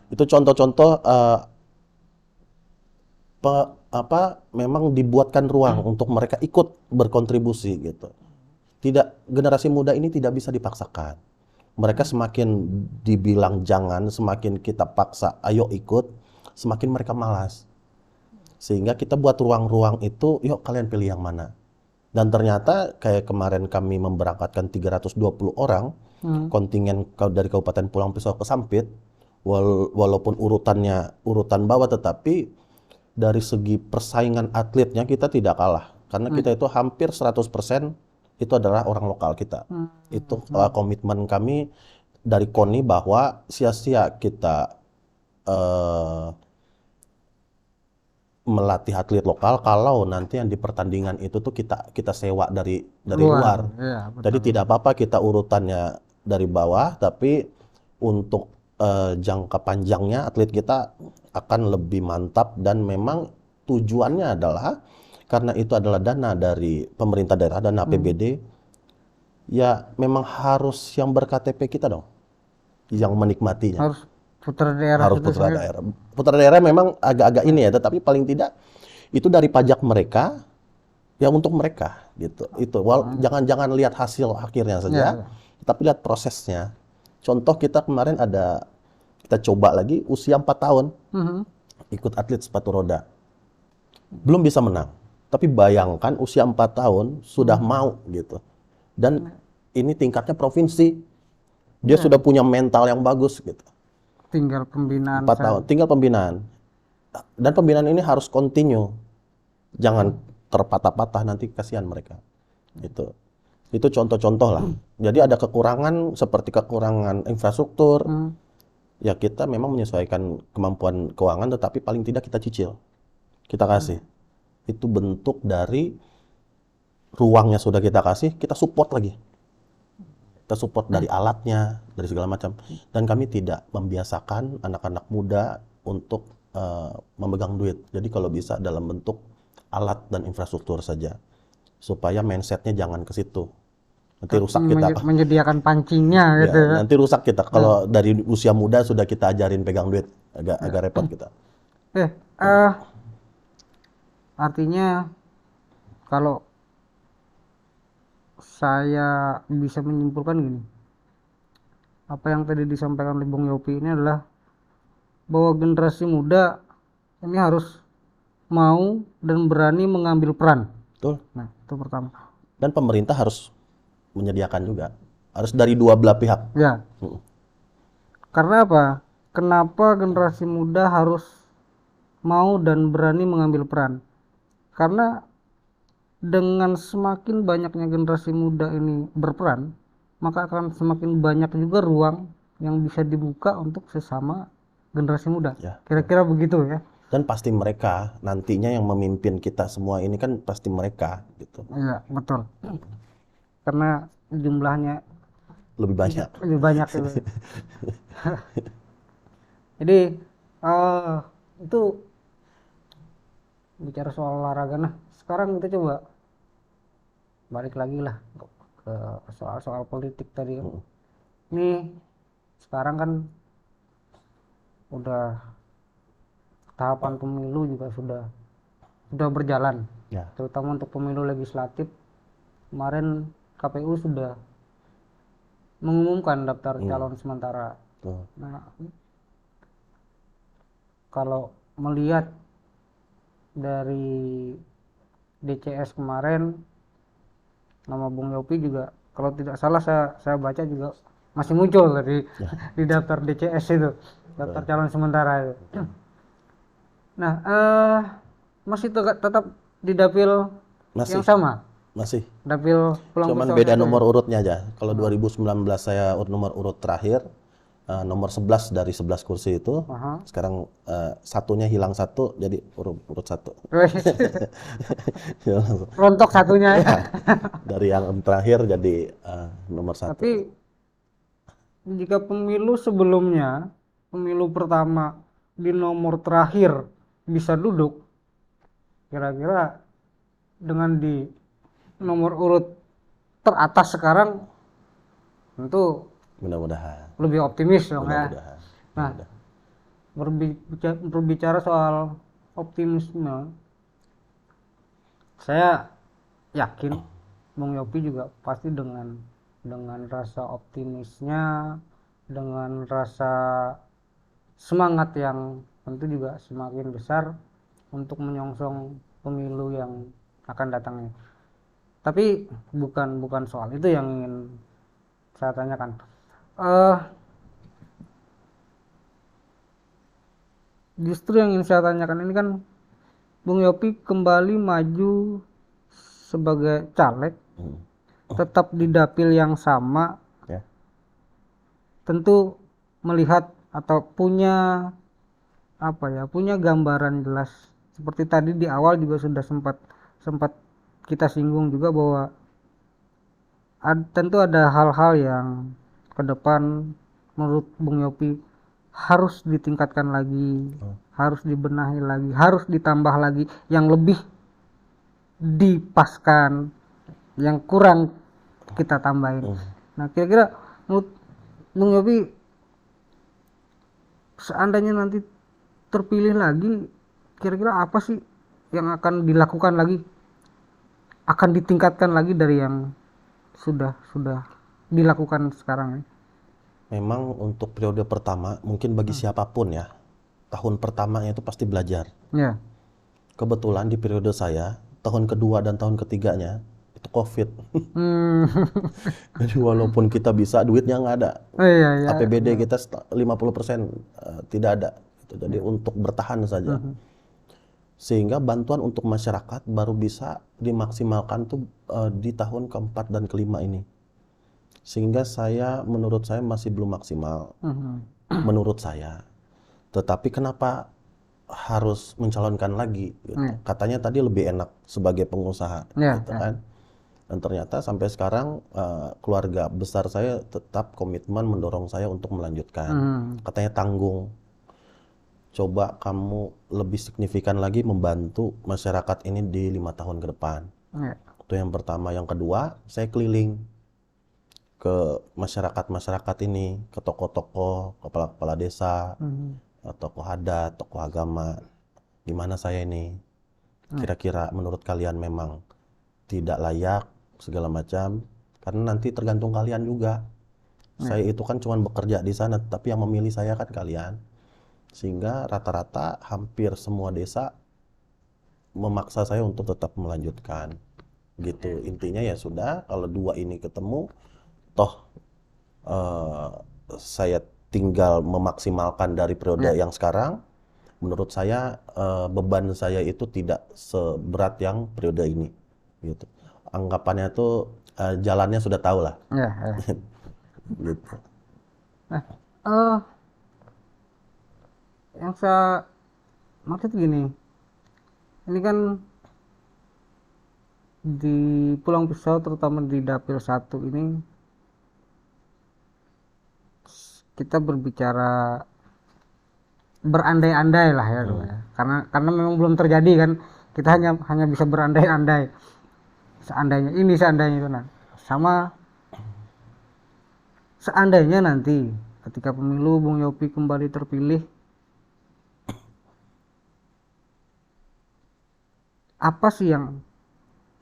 Itu contoh-contoh memang dibuatkan ruang untuk mereka ikut berkontribusi gitu. Tidak, generasi muda ini tidak bisa dipaksakan. Mereka semakin dibilang jangan, semakin kita paksa, ayo ikut, semakin mereka malas. Sehingga kita buat ruang-ruang itu, yuk kalian pilih yang mana. Dan ternyata kayak kemarin kami memberangkatkan 320 orang, Hmm. kontingen dari Kabupaten Pulang Pisau ke Sampit, walaupun urutannya urutan bawah, tetapi dari segi persaingan atletnya kita tidak kalah. Karena Hmm. kita itu hampir 100% itu adalah orang lokal kita. Hmm. Itu Hmm. komitmen kami dari KONI bahwa sia-sia kita eh, melatih atlet lokal kalau nanti yang di pertandingan itu tuh kita sewa dari Luar, luar. iya Jadi betul. tidak apa-apa kita urutannya dari bawah, tapi untuk jangka panjangnya atlet kita akan lebih mantap dan memang tujuannya adalah karena itu adalah dana dari pemerintah daerah, dana Hmm. APBD, ya memang harus yang ber-KTP kita dong, yang menikmatinya. Harus putra daerah Harus itu putra sendiri. daerah. Putra daerah memang agak-agak Hmm. ini ya, tetapi paling tidak itu dari pajak mereka ya untuk mereka gitu. Itu Hmm. jangan lihat hasil akhirnya Iya, saja, iya. tapi lihat prosesnya. Contoh kita kemarin kita coba lagi usia 4 tahun Mhm. ikut atlet sepatu roda. Belum bisa menang. Tapi bayangkan usia 4 tahun sudah mau gitu. Dan ini tingkatnya provinsi. Dia sudah punya mental yang bagus gitu. Tinggal pembinaan 4 tahun, tinggal pembinaan. Dan pembinaan ini harus continue. Jangan terpatah-patah, nanti kasihan mereka. Gitu. Itu contoh-contoh lah. Jadi ada kekurangan seperti kekurangan infrastruktur. Ya kita memang menyesuaikan kemampuan keuangan, tetapi paling tidak kita cicil. Kita kasih. Itu bentuk dari ruangnya sudah kita kasih, kita support lagi. Kita support dari alatnya, dari segala macam. Dan kami tidak membiasakan anak-anak muda untuk memegang duit. Jadi kalau bisa dalam bentuk alat dan infrastruktur saja. Supaya mindsetnya jangan ke situ. Nanti rusak kita. menyediakan pancingnya gitu. Ya, nanti rusak kita. Kalau dari usia muda sudah kita ajarin pegang duit, agak repot kita. Artinya kalau saya bisa menyimpulkan gini, apa yang tadi disampaikan oleh Bung Yopi ini adalah bahwa generasi muda ini harus mau dan berani mengambil peran. Betul. Nah, itu pertama. Dan pemerintah harus menyediakan juga. Harus dari dua belah pihak. Ya. Karena apa? Kenapa generasi muda harus mau dan berani mengambil peran? Karena dengan semakin banyaknya generasi muda ini berperan, maka akan semakin banyak juga ruang yang bisa dibuka untuk sesama generasi muda. Ya. Kira-kira begitu ya. Dan pasti mereka nantinya yang memimpin kita semua ini kan pasti mereka gitu. Iya, betul. Karena jumlahnya Lebih banyak. lebih banyak gitu. Jadi itu bicara soal olahraga. Nah, sekarang kita coba balik lagi lah ke soal-soal politik tadi. Ini sekarang kan udah tahapan pemilu juga sudah berjalan. Ya. Terutama untuk pemilu legislatif. Kemarin KPU sudah mengumumkan daftar calon sementara. Nah, kalau melihat dari DCS kemarin, nama Bung Yopi juga kalau tidak salah saya baca juga masih muncul di daftar DCS itu, daftar calon sementara itu. Nah, masih tetap di dapil Masih. yang sama. Masih. Dapil Pulang Cuman Pisau beda satu. nomor urutnya aja. Kalau 2019 saya nomor urut terakhir, nomor 11 dari 11 kursi itu. Sekarang satunya hilang satu, jadi urut satu. Rontok satunya ya. Dari yang terakhir jadi nomor satu. Tapi jika pemilu sebelumnya, pemilu pertama di nomor terakhir bisa duduk, kira-kira dengan di nomor urut teratas sekarang tentu Mudah-mudahan. lebih optimis dong ya. Mudah-mudahan. Nah, berbicara soal optimisme, saya yakin Bung Yopi juga pasti dengan rasa optimisnya, dengan rasa semangat yang tentu juga semakin besar untuk menyongsong pemilu yang akan datang ini. Tapi bukan soal itu yang ingin saya tanyakan. Justru yang ingin saya tanyakan ini kan Bung Yopi kembali maju sebagai caleg, tetap di dapil yang sama, Ya. tentu melihat atau punya gambaran jelas. Seperti tadi di awal juga sudah sempat kita singgung juga bahwa tentu ada hal-hal yang ke depan menurut Bung Yopi harus ditingkatkan lagi, harus dibenahi lagi, harus ditambah lagi, yang lebih dipaskan, yang kurang kita tambahin. Nah, kira-kira menurut Bung Yopi, seandainya nanti terpilih lagi, kira-kira apa sih yang akan dilakukan lagi, akan ditingkatkan lagi dari yang sudah dilakukan sekarang ini? Memang untuk periode pertama, mungkin bagi siapapun ya, tahun pertamanya itu pasti belajar. Ya. Kebetulan di periode saya, tahun kedua dan tahun ketiganya itu COVID. Hmm. Jadi walaupun kita bisa, duitnya nggak ada. Oh iya ya. APBD kita 50% tidak ada. Gitu. Jadi untuk bertahan saja. Mhm. Sehingga bantuan untuk masyarakat baru bisa dimaksimalkan tuh di tahun keempat dan kelima ini. Sehingga menurut saya masih belum maksimal. Mhm. Menurut saya. Tetapi kenapa harus mencalonkan lagi gitu. Iya. Katanya tadi lebih enak sebagai pengusaha Iya, gitu iya. kan. Dan ternyata sampai sekarang keluarga besar saya tetap komitmen mendorong saya untuk melanjutkan. Mhm. Katanya tanggung. Coba kamu lebih signifikan lagi membantu masyarakat ini di 5 tahun ke depan. Iya. Itu yang pertama. Yang kedua, saya keliling ke masyarakat-masyarakat ini, ke tokoh-tokoh, kepala-kepala desa, Mhm. tokoh adat, tokoh agama. Gimana saya ini? Iya. Kira-kira menurut kalian memang tidak layak segala macam, karena nanti tergantung kalian juga. Iya. Saya itu kan cuma bekerja di sana, tapi yang memilih saya kan kalian. Sehingga rata-rata hampir semua desa memaksa saya untuk tetap melanjutkan. Gitu. Intinya ya sudah, kalau dua ini ketemu, toh eh, saya tinggal memaksimalkan dari periode Iya. yang sekarang. Menurut saya beban saya itu tidak seberat yang periode ini. Gitu. Anggapannya tuh jalannya sudah tahu lah. Iya, iya. Gitu. Nah, eh yang saya maksud gini, ini kan di Pulang Pisau terutama di Dapil 1 ini kita berbicara berandai-andai lah ya dulu ya. Karena memang belum terjadi kan. Kita hanya hanya bisa berandai-andai. Seandainya ini, seandainya itu, nah. Sama seandainya nanti ketika pemilu Bung Yopi kembali terpilih, apa sih yang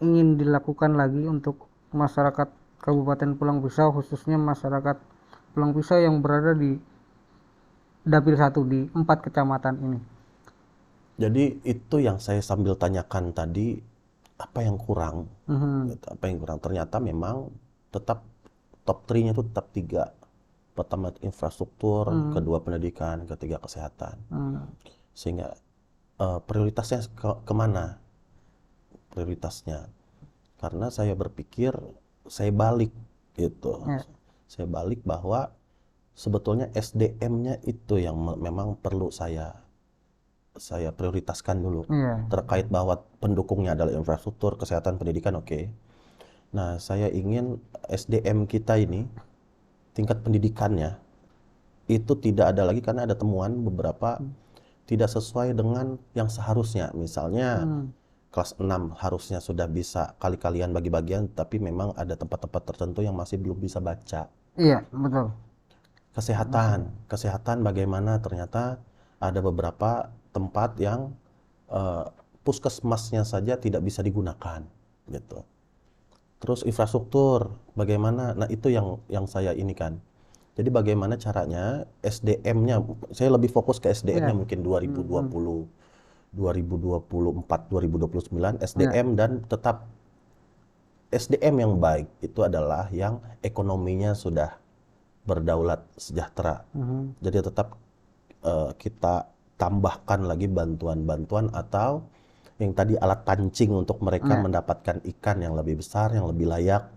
ingin dilakukan lagi untuk masyarakat Kabupaten Pulang Pisau, khususnya masyarakat Pulang Pisau yang berada di Dapil 1 di 4 kecamatan ini? Jadi itu yang saya sambil tanyakan tadi, apa yang kurang? Mhm. Gitu, apa yang kurang? Ternyata memang tetap top 3-nya itu tetap tiga. Pertama infrastruktur, Mhm. kedua pendidikan, ketiga kesehatan. Mhm. Sehingga prioritasnya kemana? Prioritasnya. Karena saya berpikir, saya balik gitu. Ya. Saya balik bahwa sebetulnya SDM-nya itu yang memang perlu saya prioritaskan dulu. Iya. Terkait bahwa pendukungnya adalah infrastruktur, kesehatan, pendidikan, oke. Nah, saya ingin SDM kita ini, tingkat pendidikannya, itu tidak ada lagi karena ada temuan beberapa tidak sesuai dengan yang seharusnya. Misalnya, Mhm. kelas 6 harusnya sudah bisa kali-kalian bagi-bagian, tapi memang ada tempat-tempat tertentu yang masih belum bisa baca. Iya, betul. Kesehatan bagaimana? Ternyata ada beberapa tempat yang eh, puskesmasnya saja tidak bisa digunakan, gitu. Terus infrastruktur bagaimana? Nah itu yang saya ini kan. Jadi bagaimana caranya SDM-nya? Saya lebih fokus ke SDM-nya Iya. mungkin Mhm. 2020, 2024, 2029 Iya. SDM, dan tetap SDM yang baik itu adalah yang ekonominya sudah berdaulat sejahtera. Mhm. Jadi tetap kita tambahkan lagi bantuan-bantuan atau yang tadi alat pancing untuk mereka Iya. mendapatkan ikan yang lebih besar, yang lebih layak.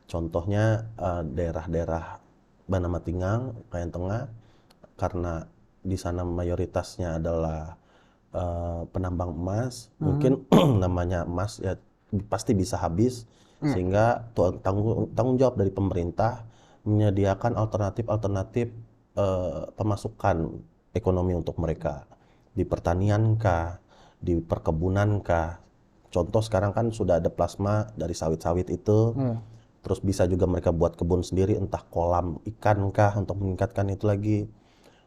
Contohnya daerah-daerah Banamatingang, Kayan Tengah, karena di sana mayoritasnya adalah penambang emas, Mhm. mungkin namanya emas ya pasti bisa habis, Iya. sehingga tanggung jawab dari pemerintah menyediakan alternatif pemasukan ekonomi untuk mereka di pertanian kah, di perkebunan kah. Contoh sekarang kan sudah ada plasma dari sawit-sawit itu, Iya. terus bisa juga mereka buat kebun sendiri, entah kolam ikan kah untuk meningkatkan itu lagi,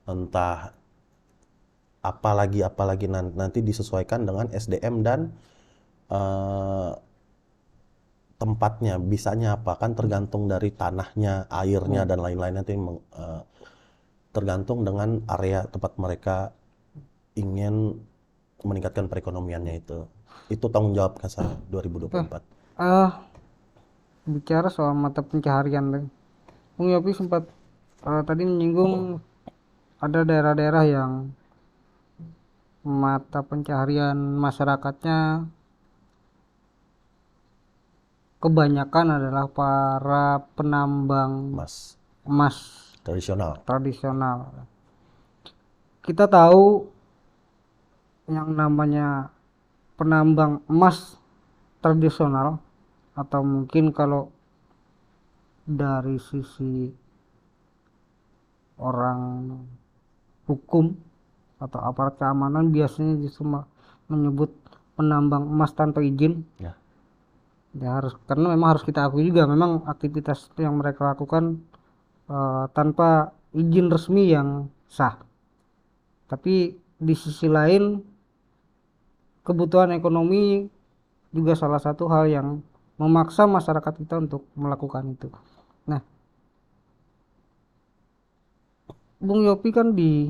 entah apalagi nanti disesuaikan dengan SDM dan eh, tempatnya, bisanya apa kan tergantung dari tanahnya, airnya Iya. dan lain-lain, nanti tergantung dengan area tempat mereka ingin meningkatkan perekonomiannya itu. Itu tanggung jawab saya Oke. 2024. eh Bicara soal mata pencaharian tadi, Bung Yopi sempat tadi menyinggung ada daerah-daerah yang mata pencaharian masyarakatnya kebanyakan adalah para penambang Mas, emas tradisional. tradisional. Kita tahu yang namanya penambang emas tradisional, atau mungkin kalau dari sisi orang hukum atau aparat keamanan biasanya justru menyebut penambang emas tanpa izin. Ya. Ya harus, karena memang harus kita akui juga memang aktivitas yang mereka lakukan tanpa izin resmi yang sah. Tapi di sisi lain kebutuhan ekonomi juga salah satu hal yang memaksa masyarakat kita untuk melakukan itu. Nah, Bung Yopi kan di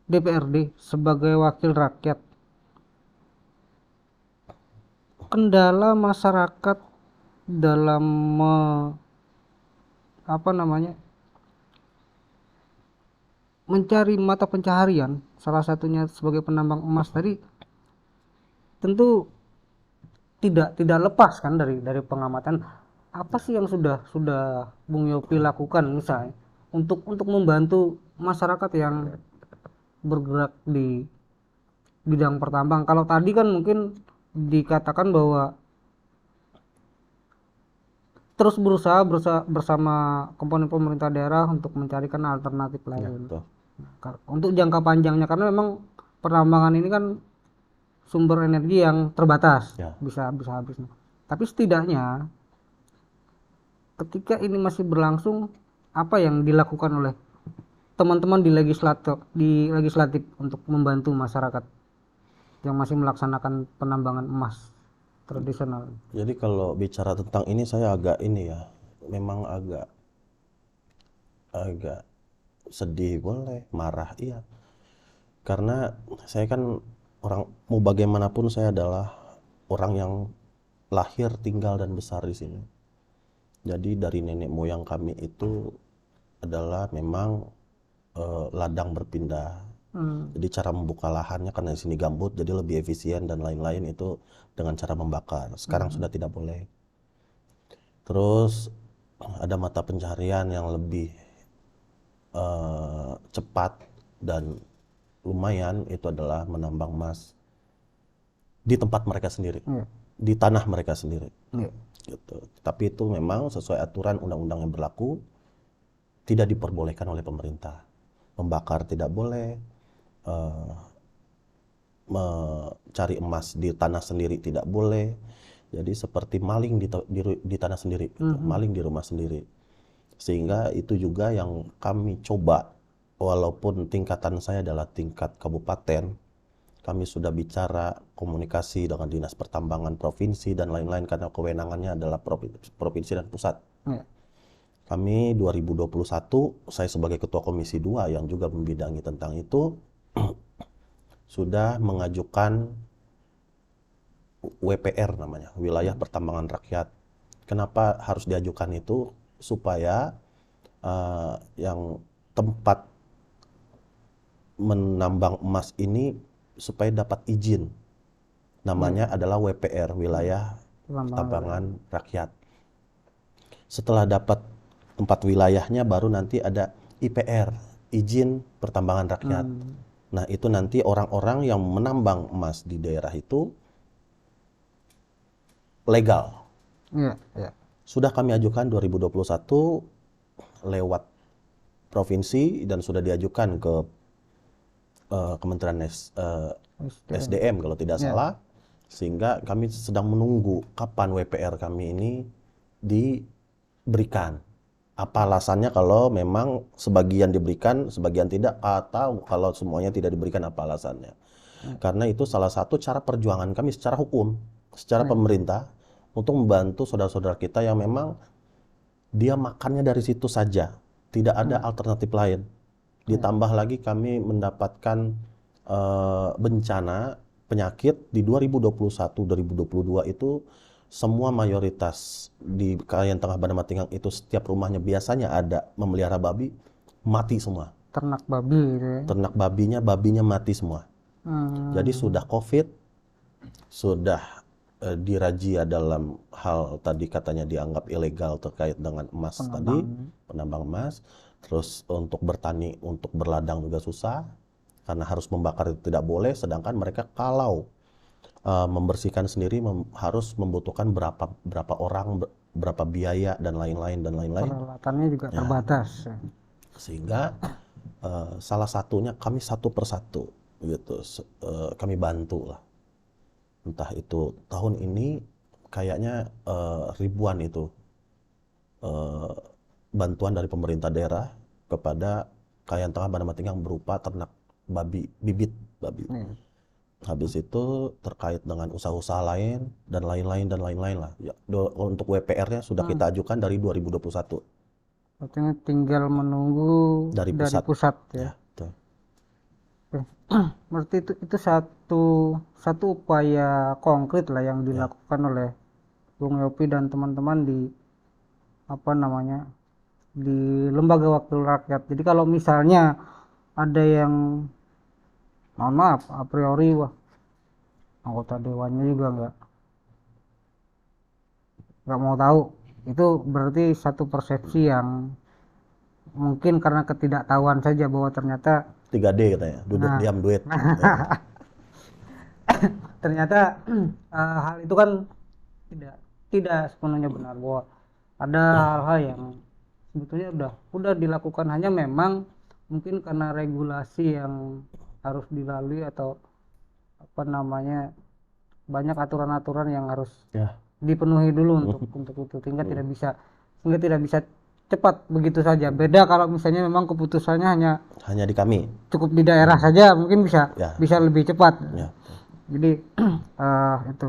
DPRD sebagai wakil rakyat. Kendala masyarakat dalam apa namanya mencari mata pencaharian, salah satunya sebagai penambang emas tadi, tentu tidak lepas kan dari pengamatan apa sih yang sudah Bung Yopi lakukan misalnya untuk membantu masyarakat yang bergerak di bidang pertambang. Kalau tadi kan mungkin dikatakan bahwa terus berusaha bersama komponen pemerintah daerah untuk mencarikan alternatif Ya, lain. betul. Untuk jangka panjangnya, karena memang penambangan ini kan sumber energi yang terbatas, Ya. bisa habis. Tapi setidaknya ketika ini masih berlangsung, apa yang dilakukan oleh teman-teman di legislatif untuk membantu masyarakat yang masih melaksanakan penambangan emas tradisional? Jadi kalau bicara tentang ini saya agak ini ya, memang agak agak sedih boleh, marah iya. Karena saya kan orang, mau bagaimanapun saya adalah orang yang lahir, tinggal dan besar di sini. Jadi dari nenek moyang kami itu adalah memang ladang berpindah. Jadi cara membuka lahannya karena di sini gambut, jadi lebih efisien dan lain-lain itu dengan cara membakar. Sekarang sudah tidak boleh. Terus ada mata pencaharian yang lebih cepat dan lumayan, itu adalah menambang emas di tempat mereka sendiri, Iya, di tanah mereka sendiri. iya. Gitu. Tapi itu memang sesuai aturan undang-undang yang berlaku, tidak diperbolehkan oleh pemerintah. Membakar tidak boleh, mencari emas di tanah sendiri tidak boleh. Jadi seperti maling di tanah sendiri, gitu. Maling di rumah sendiri. Sehingga itu juga yang kami coba, walaupun tingkatan saya adalah tingkat kabupaten, kami sudah bicara komunikasi dengan Dinas Pertambangan Provinsi dan lain-lain karena kewenangannya adalah provinsi dan pusat. Iya. Kami 2021, saya sebagai Ketua Komisi 2 yang juga membidangi tentang itu, sudah mengajukan WPR namanya, Wilayah Pertambangan Rakyat. Kenapa harus diajukan itu? Supaya yang tempat menambang emas ini supaya dapat izin. Namanya adalah WPR, Wilayah Pertambangan Rakyat. Setelah dapat tempat wilayahnya baru nanti ada IPR, Izin Pertambangan Rakyat. Nah, itu nanti orang-orang yang menambang emas di daerah itu legal. Iya, iya. Sudah kami ajukan 2021 lewat provinsi dan sudah diajukan ke Kementerian SDM kalau tidak salah, sehingga kami sedang menunggu kapan WPR kami ini diberikan. Apa alasannya kalau memang sebagian diberikan, sebagian tidak, atau kalau semuanya tidak diberikan, apa alasannya? Karena itu salah satu cara perjuangan kami secara hukum, secara pemerintah, untuk membantu saudara-saudara kita yang memang dia makannya dari situ saja, tidak ada alternatif lain. Ditambah lagi kami mendapatkan bencana penyakit di 2021-2022 itu semua mayoritas di Kayan Tengah Bandar Matinggang itu setiap rumahnya biasanya ada memelihara babi, mati semua. Ternak babi gitu ya. Ternak babinya mati semua. Jadi sudah COVID, sudah dirazia dalam hal tadi katanya dianggap ilegal terkait dengan emas tadi, penambang emas. Terus untuk bertani, untuk berladang juga susah karena harus membakar itu tidak boleh. Sedangkan mereka kalau membersihkan sendiri harus membutuhkan berapa orang, berapa biaya dan lain-lain. Peralatannya juga terbatas. Sehingga salah satunya kami satu persatu gitu, kami bantu lah. Entah itu tahun ini kayaknya ribuan itu bantuan dari pemerintah daerah kepada Kayan Tengah Bandar Matinggang berupa ternak babi, bibit babi. Habis itu terkait dengan usaha-usaha lain dan lain-lain lah. Ya, untuk WPR-nya sudah kita ajukan dari 2021. Artinya tinggal menunggu Dari pusat ya. Betul. Oke. Berarti itu satu upaya konkret lah yang dilakukan oleh Bung Yopi dan teman-teman di di Lembaga Wakil Rakyat. Jadi kalau misalnya ada yang mohon maaf a priori wah anggota dewannya juga nggak mau tahu, itu berarti satu persepsi yang mungkin karena ketidaktahuan saja bahwa ternyata 3D katanya, duduk diam duit. ternyata hal itu kan tidak sepenuhnya benar, bahwa ada hal-hal yang sebetulnya udah dilakukan, hanya memang mungkin karena regulasi yang harus dilalui atau banyak aturan-aturan yang harus dipenuhi dulu untuk itu, sehingga tidak bisa cepat begitu saja. Beda kalau misalnya memang keputusannya hanya di kami, cukup di daerah saja, mungkin bisa lebih cepat. Jadi itu.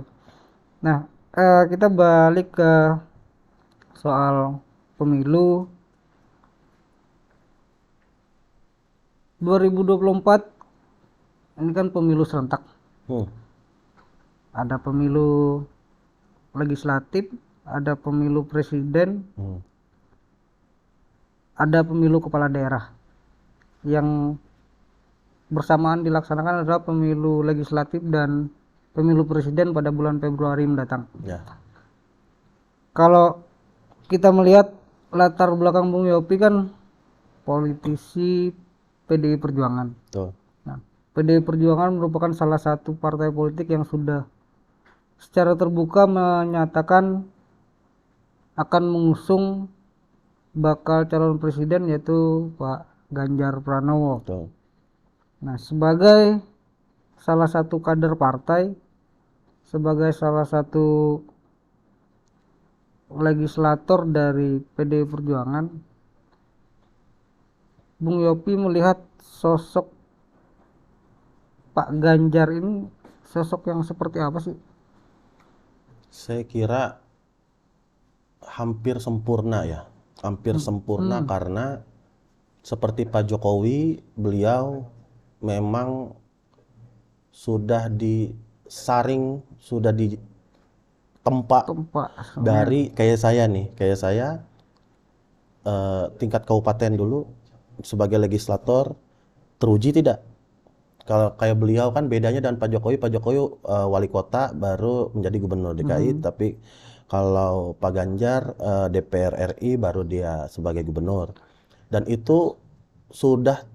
Nah, kita balik ke soal pemilu 2024. Ini kan pemilu serentak. Ada pemilu legislatif, ada pemilu presiden, ada pemilu kepala daerah. Yang bersamaan dilaksanakan adalah pemilu legislatif dan pemilu presiden pada bulan Februari mendatang. Kalau kita melihat latar belakang Bung Yopi kan politisi PDI Perjuangan. Nah, PDI Perjuangan merupakan salah satu partai politik yang sudah secara terbuka menyatakan akan mengusung bakal calon presiden, yaitu Pak Ganjar Pranowo. Nah, sebagai salah satu kader partai, sebagai salah satu legislator dari PDI Perjuangan, Bung Yopi melihat sosok Pak Ganjar ini sosok yang seperti apa sih? Saya kira hampir sempurna ya, karena seperti Pak Jokowi, beliau memang sudah disaring, sudah ditempa dari kayak saya tingkat kabupaten dulu sebagai legislator, teruji tidak. Kalau kayak beliau kan bedanya dan Pak Jokowi wali kota baru menjadi gubernur DKI, tapi kalau Pak Ganjar DPR RI baru dia sebagai gubernur. Dan itu sudah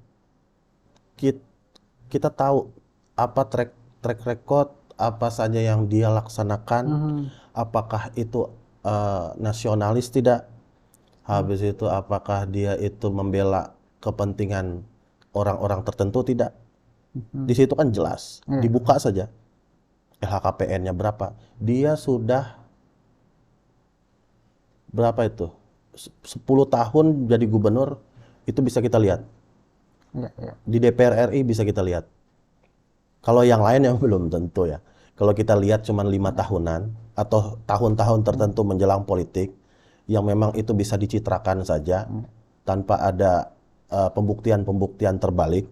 kita tahu apa track record apa saja yang dia laksanakan, apakah itu nasionalis tidak, habis itu apakah dia itu membela kepentingan orang-orang tertentu tidak. Di situ kan jelas, dibuka saja LHKPN-nya berapa. Dia sudah berapa itu? 10 tahun jadi gubernur, itu bisa kita lihat. Di DPR RI bisa kita lihat. Kalau yang lain yang belum tentu ya. Kalau kita lihat cuma 5 tahunan atau tahun-tahun tertentu menjelang politik yang memang itu bisa dicitrakan saja tanpa ada pembuktian terbalik.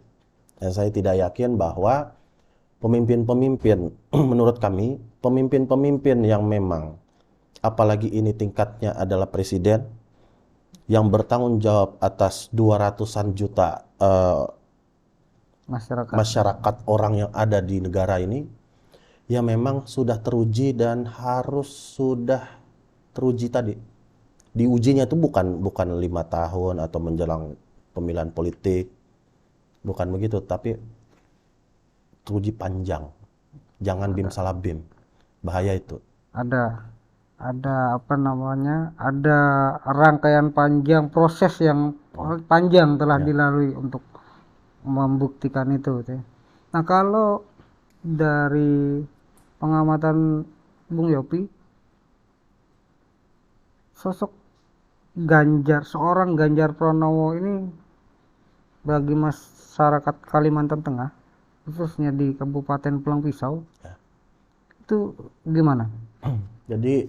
Dan saya tidak yakin bahwa pemimpin-pemimpin menurut kami pemimpin-pemimpin yang memang apalagi ini tingkatnya adalah presiden yang bertanggung jawab atas 200-an juta Masyarakat. masyarakat orang yang ada di negara ini, ya memang sudah teruji dan harus sudah teruji tadi. Diujinya itu bukan 5 tahun atau menjelang pemilihan politik, bukan begitu, tapi teruji panjang. Jangan bim salah bim, bahaya itu. Ada apa namanya, ada rangkaian panjang, proses yang panjang telah dilalui untuk membuktikan itu gitu ya. Nah, kalau dari pengamatan Bung Yopi, sosok seorang Ganjar Pranowo ini bagi masyarakat Kalimantan Tengah, khususnya di Kabupaten Pulang Pisau, itu gimana? Jadi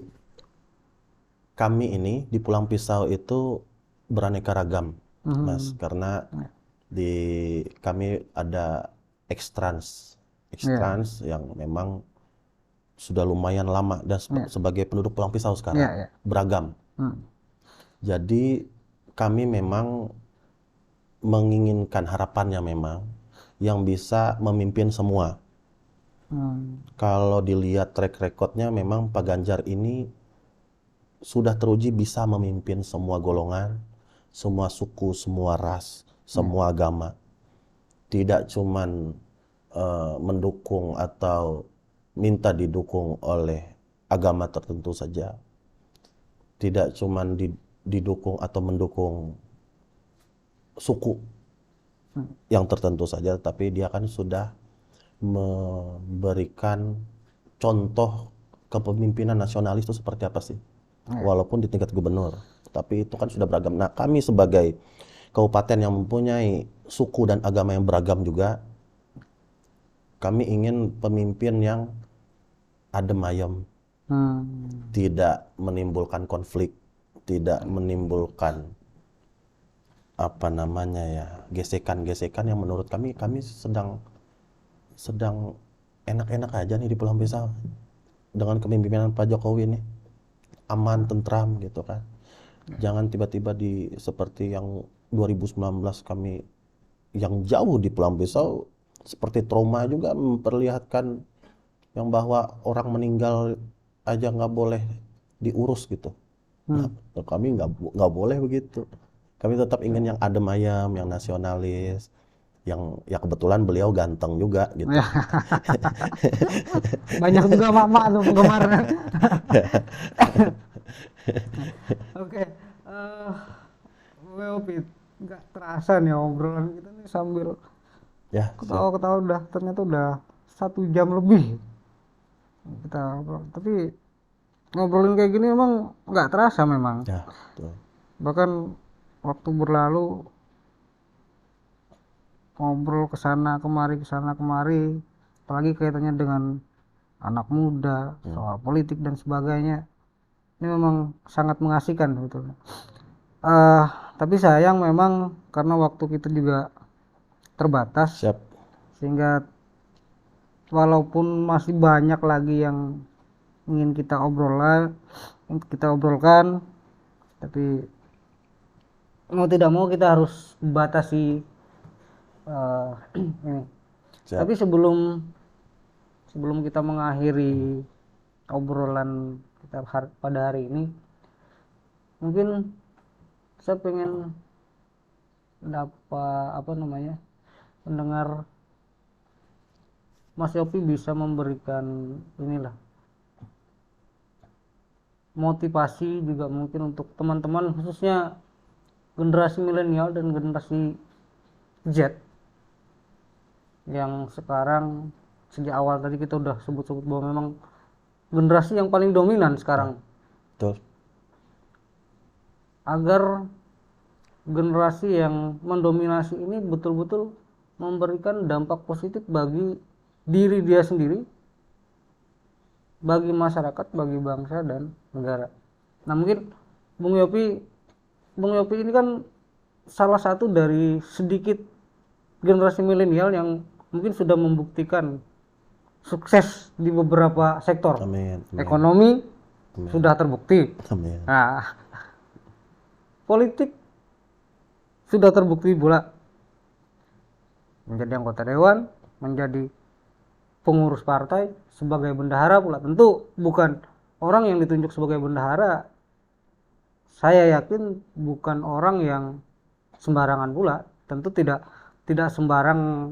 kami ini di Pulang Pisau itu beraneka ragam, Mas, karena di kami ada ekstrans yang memang sudah lumayan lama dan sebagai penduduk Pulang Pisau sekarang beragam. Jadi kami memang menginginkan harapannya memang yang bisa memimpin semua. Kalau dilihat track recordnya memang Pak Ganjar ini sudah teruji bisa memimpin semua golongan, semua suku, semua ras, semua agama. Tidak cuman mendukung atau minta didukung oleh agama tertentu saja. Tidak cuman didukung atau mendukung suku yang tertentu saja, tapi dia kan sudah memberikan contoh kepemimpinan nasionalis itu seperti apa sih, walaupun di tingkat gubernur, tapi itu kan sudah beragam. Nah, kami sebagai kabupaten yang mempunyai suku dan agama yang beragam juga, kami ingin pemimpin yang adem ayem, tidak menimbulkan konflik, tidak menimbulkan apa namanya ya, gesekan-gesekan yang menurut kami sedang enak-enak aja nih di Pulau Pisau dengan kepemimpinan Pak Jokowi ini, aman, tentram gitu kan. Jangan tiba-tiba seperti yang 2019 kami yang jauh di Pulau Pisau seperti trauma juga memperlihatkan yang bahwa orang meninggal aja nggak boleh diurus gitu. Nah, kami nggak boleh begitu. Kami tetap ingin yang adem ayam, yang nasionalis, yang ya kebetulan beliau ganteng juga gitu. Banyak juga mama tuh penggemarnya. Oke, Weopit, nggak terasa nih obrolan kita nih sambil Ya, ketawa-ketawa ternyata udah 1 jam lebih kita ngobrol. Tapi ngobrolin kayak gini emang nggak terasa memang. ya, betul. Bahkan waktu berlalu ngobrol kesana kemari, apalagi kaitannya dengan anak muda, soal politik dan sebagainya. Ini memang sangat mengasihkan sebetulnya. Tapi sayang memang karena waktu kita juga terbatas, Siap. sehingga walaupun masih banyak lagi yang ingin kita obrolkan, tapi mau tidak mau kita harus batasi ini. Siap. Tapi sebelum kita mengakhiri obrolan kita pada hari ini, mungkin saya pengen mendengar Mas Yopi bisa memberikan inilah motivasi juga mungkin untuk teman-teman, khususnya generasi milenial dan generasi Z yang sekarang, sejak awal tadi kita udah sebut-sebut bahwa memang generasi yang paling dominan sekarang. Betul. Agar generasi yang mendominasi ini betul-betul memberikan dampak positif bagi diri dia sendiri, bagi masyarakat, bagi bangsa dan negara. Nah, mungkin Bung Yopi ini kan salah satu dari sedikit generasi milenial yang mungkin sudah membuktikan sukses di beberapa sektor. Amin. Amin. Ekonomi Amin. sudah terbukti. Amin. Nah, politik sudah terbukti pula. Menjadi anggota dewan, menjadi pengurus partai, sebagai bendahara pula. Tentu bukan orang yang ditunjuk sebagai bendahara, saya yakin bukan orang yang sembarangan pula. Tentu tidak sembarang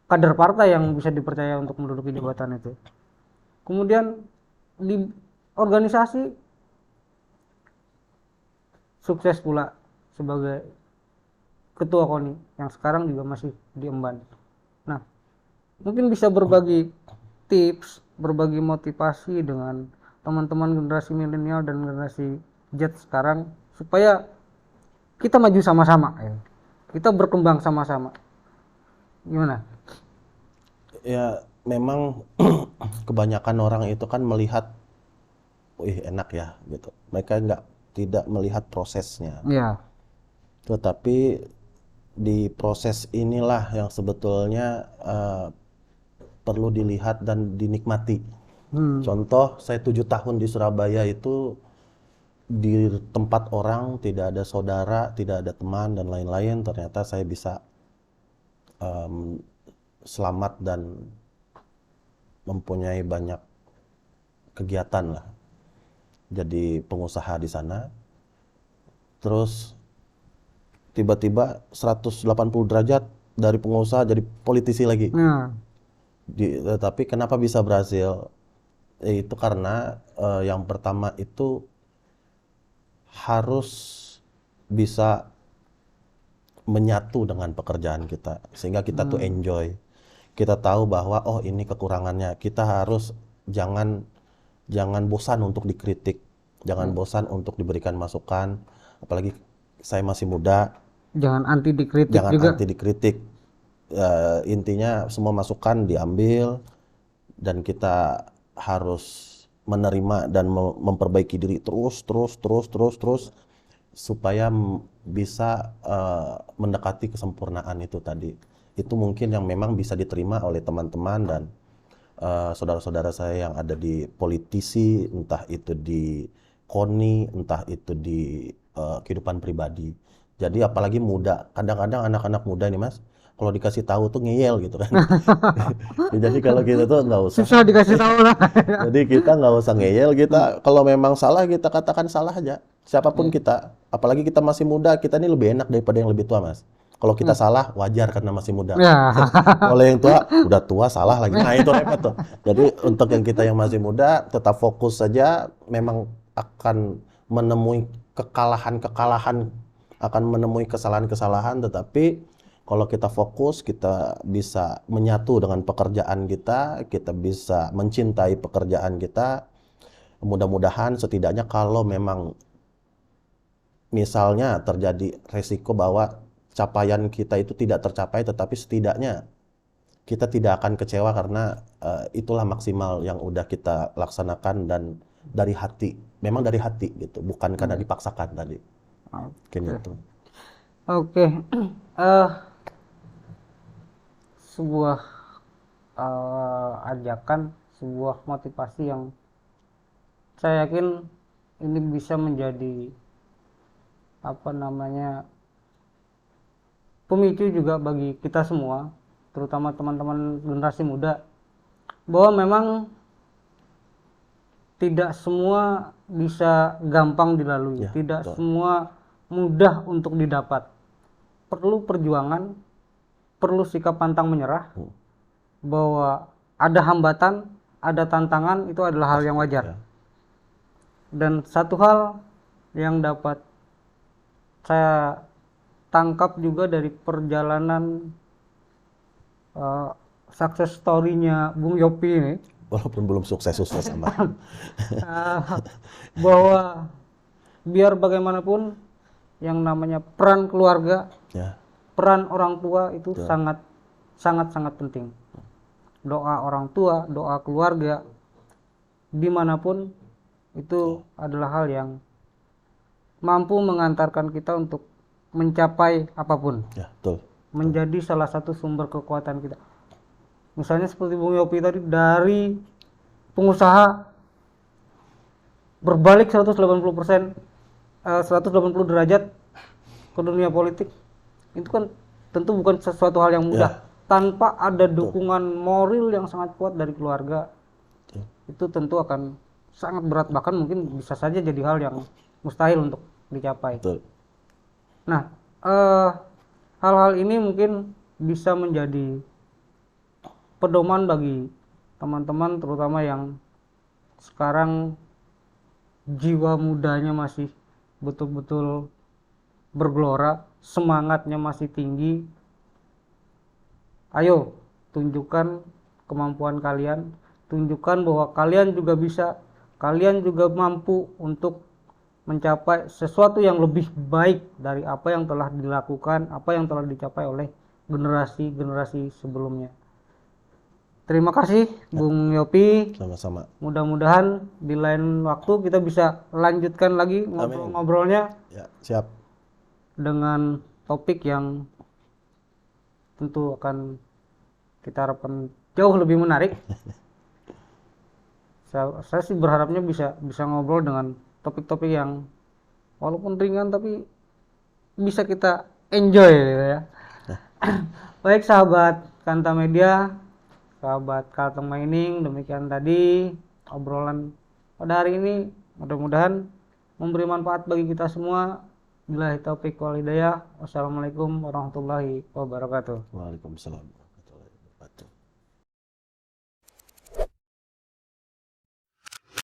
kader partai yang bisa dipercaya untuk menduduki jabatan itu. Kemudian di organisasi sukses pula sebagai ketua KONI yang sekarang juga masih diemban. Nah, mungkin bisa berbagi tips, berbagi motivasi dengan teman-teman generasi milenial dan generasi Z sekarang supaya kita maju sama-sama, ya. Kita berkembang sama-sama. Gimana? Ya memang kebanyakan orang itu kan melihat, wih enak ya gitu. Mereka tidak melihat prosesnya. Ya. Tetapi di proses inilah yang sebetulnya perlu dilihat dan dinikmati. Contoh, saya 7 tahun di Surabaya itu di tempat orang tidak ada saudara, tidak ada teman dan lain-lain. Ternyata saya bisa selamat dan mempunyai banyak kegiatan lah. Jadi pengusaha di sana. Terus tiba-tiba 180 derajat dari pengusaha jadi politisi lagi. Nah, Tapi kenapa bisa berhasil? Itu karena yang pertama itu harus bisa menyatu dengan pekerjaan kita sehingga kita tuh enjoy. Kita tahu bahwa oh ini kekurangannya. Kita harus jangan bosan untuk dikritik, jangan bosan untuk diberikan masukan. Apalagi saya masih muda, jangan anti dikritik jangan juga. anti dikritik. Intinya semua masukan diambil dan kita harus menerima dan memperbaiki diri terus supaya bisa mendekati kesempurnaan itu tadi. Itu mungkin yang memang bisa diterima oleh teman-teman dan saudara-saudara saya yang ada di politisi, entah itu di KONI, entah itu di kehidupan pribadi. Jadi apalagi muda, kadang-kadang anak-anak muda ini Mas, kalau dikasih tahu tuh ngeyel gitu kan. Jadi kalau kita tuh nggak usah. Susah dikasih tahu lah. Jadi kita nggak usah ngeyel, kita kalau memang salah kita katakan salah aja. Siapapun kita, apalagi kita masih muda, kita ini lebih enak daripada yang lebih tua Mas. Kalau kita salah wajar karena masih muda. Ya. Kalau yang tua udah tua salah lagi. Nah itu repot tuh. Jadi untuk yang kita yang masih muda tetap fokus saja. Memang akan menemui kekalahan-kekalahan, akan menemui kesalahan-kesalahan. Tetapi kalau kita fokus, kita bisa menyatu dengan pekerjaan kita bisa mencintai pekerjaan kita. Mudah-mudahan setidaknya kalau memang misalnya terjadi resiko bahwa capaian kita itu tidak tercapai, tetapi setidaknya kita tidak akan kecewa karena itulah maksimal yang udah kita laksanakan dan dari hati, memang dari hati gitu, bukan karena dipaksakan tadi. Kayak gitu. Oke. Sebuah ajakan, sebuah motivasi yang saya yakin ini bisa menjadi pemicu juga bagi kita semua, terutama teman-teman generasi muda, bahwa memang tidak semua bisa gampang dilalui, Ya, tidak betul. semua mudah untuk didapat. Perlu perjuangan, perlu sikap pantang menyerah, bahwa ada hambatan, ada tantangan, itu adalah hal yang wajar. Ya. Dan satu hal yang dapat saya tangkap juga dari perjalanan success story-nya Bung Yopi ini, Walaupun belum sukses-sukses sama. bahwa biar bagaimanapun yang namanya peran keluarga, Ya, peran orang tua itu sangat penting. Doa orang tua, doa keluarga, dimanapun itu adalah hal yang mampu mengantarkan kita untuk mencapai apapun, ya, betul. menjadi salah satu sumber kekuatan kita. Misalnya seperti Bung Yopi tadi, dari pengusaha berbalik 180%, 180 derajat ke dunia politik, itu kan tentu bukan sesuatu hal yang mudah. Ya. Tanpa ada dukungan moral yang sangat kuat dari keluarga, Betul. itu tentu akan sangat berat, bahkan mungkin bisa saja jadi hal yang mustahil untuk dicapai. Betul. Nah, hal-hal ini mungkin bisa menjadi pedoman bagi teman-teman, terutama yang sekarang jiwa mudanya masih betul-betul bergelora, semangatnya masih tinggi. Ayo, tunjukkan kemampuan kalian, tunjukkan bahwa kalian juga bisa, kalian juga mampu untuk mencapai sesuatu yang lebih baik dari apa yang telah dilakukan, apa yang telah dicapai oleh generasi-generasi sebelumnya. Terima kasih Bung Yopi. Sama-sama. Mudah-mudahan di lain waktu kita bisa lanjutkan lagi ngobrol-ngobrolnya Ya, siap. dengan topik yang tentu akan kita harapkan jauh lebih menarik. Saya sih berharapnya bisa ngobrol dengan topik-topik yang walaupun ringan tapi bisa kita enjoy gitu ya. Baik sahabat Kanta Media, sahabat Kalteng Mining, demikian tadi obrolan pada hari ini. Mudah-mudahan memberi manfaat bagi kita semua. Billahi taufiq wal hidayah. Wassalamualaikum warahmatullahi wabarakatuh. Waalaikumsalam.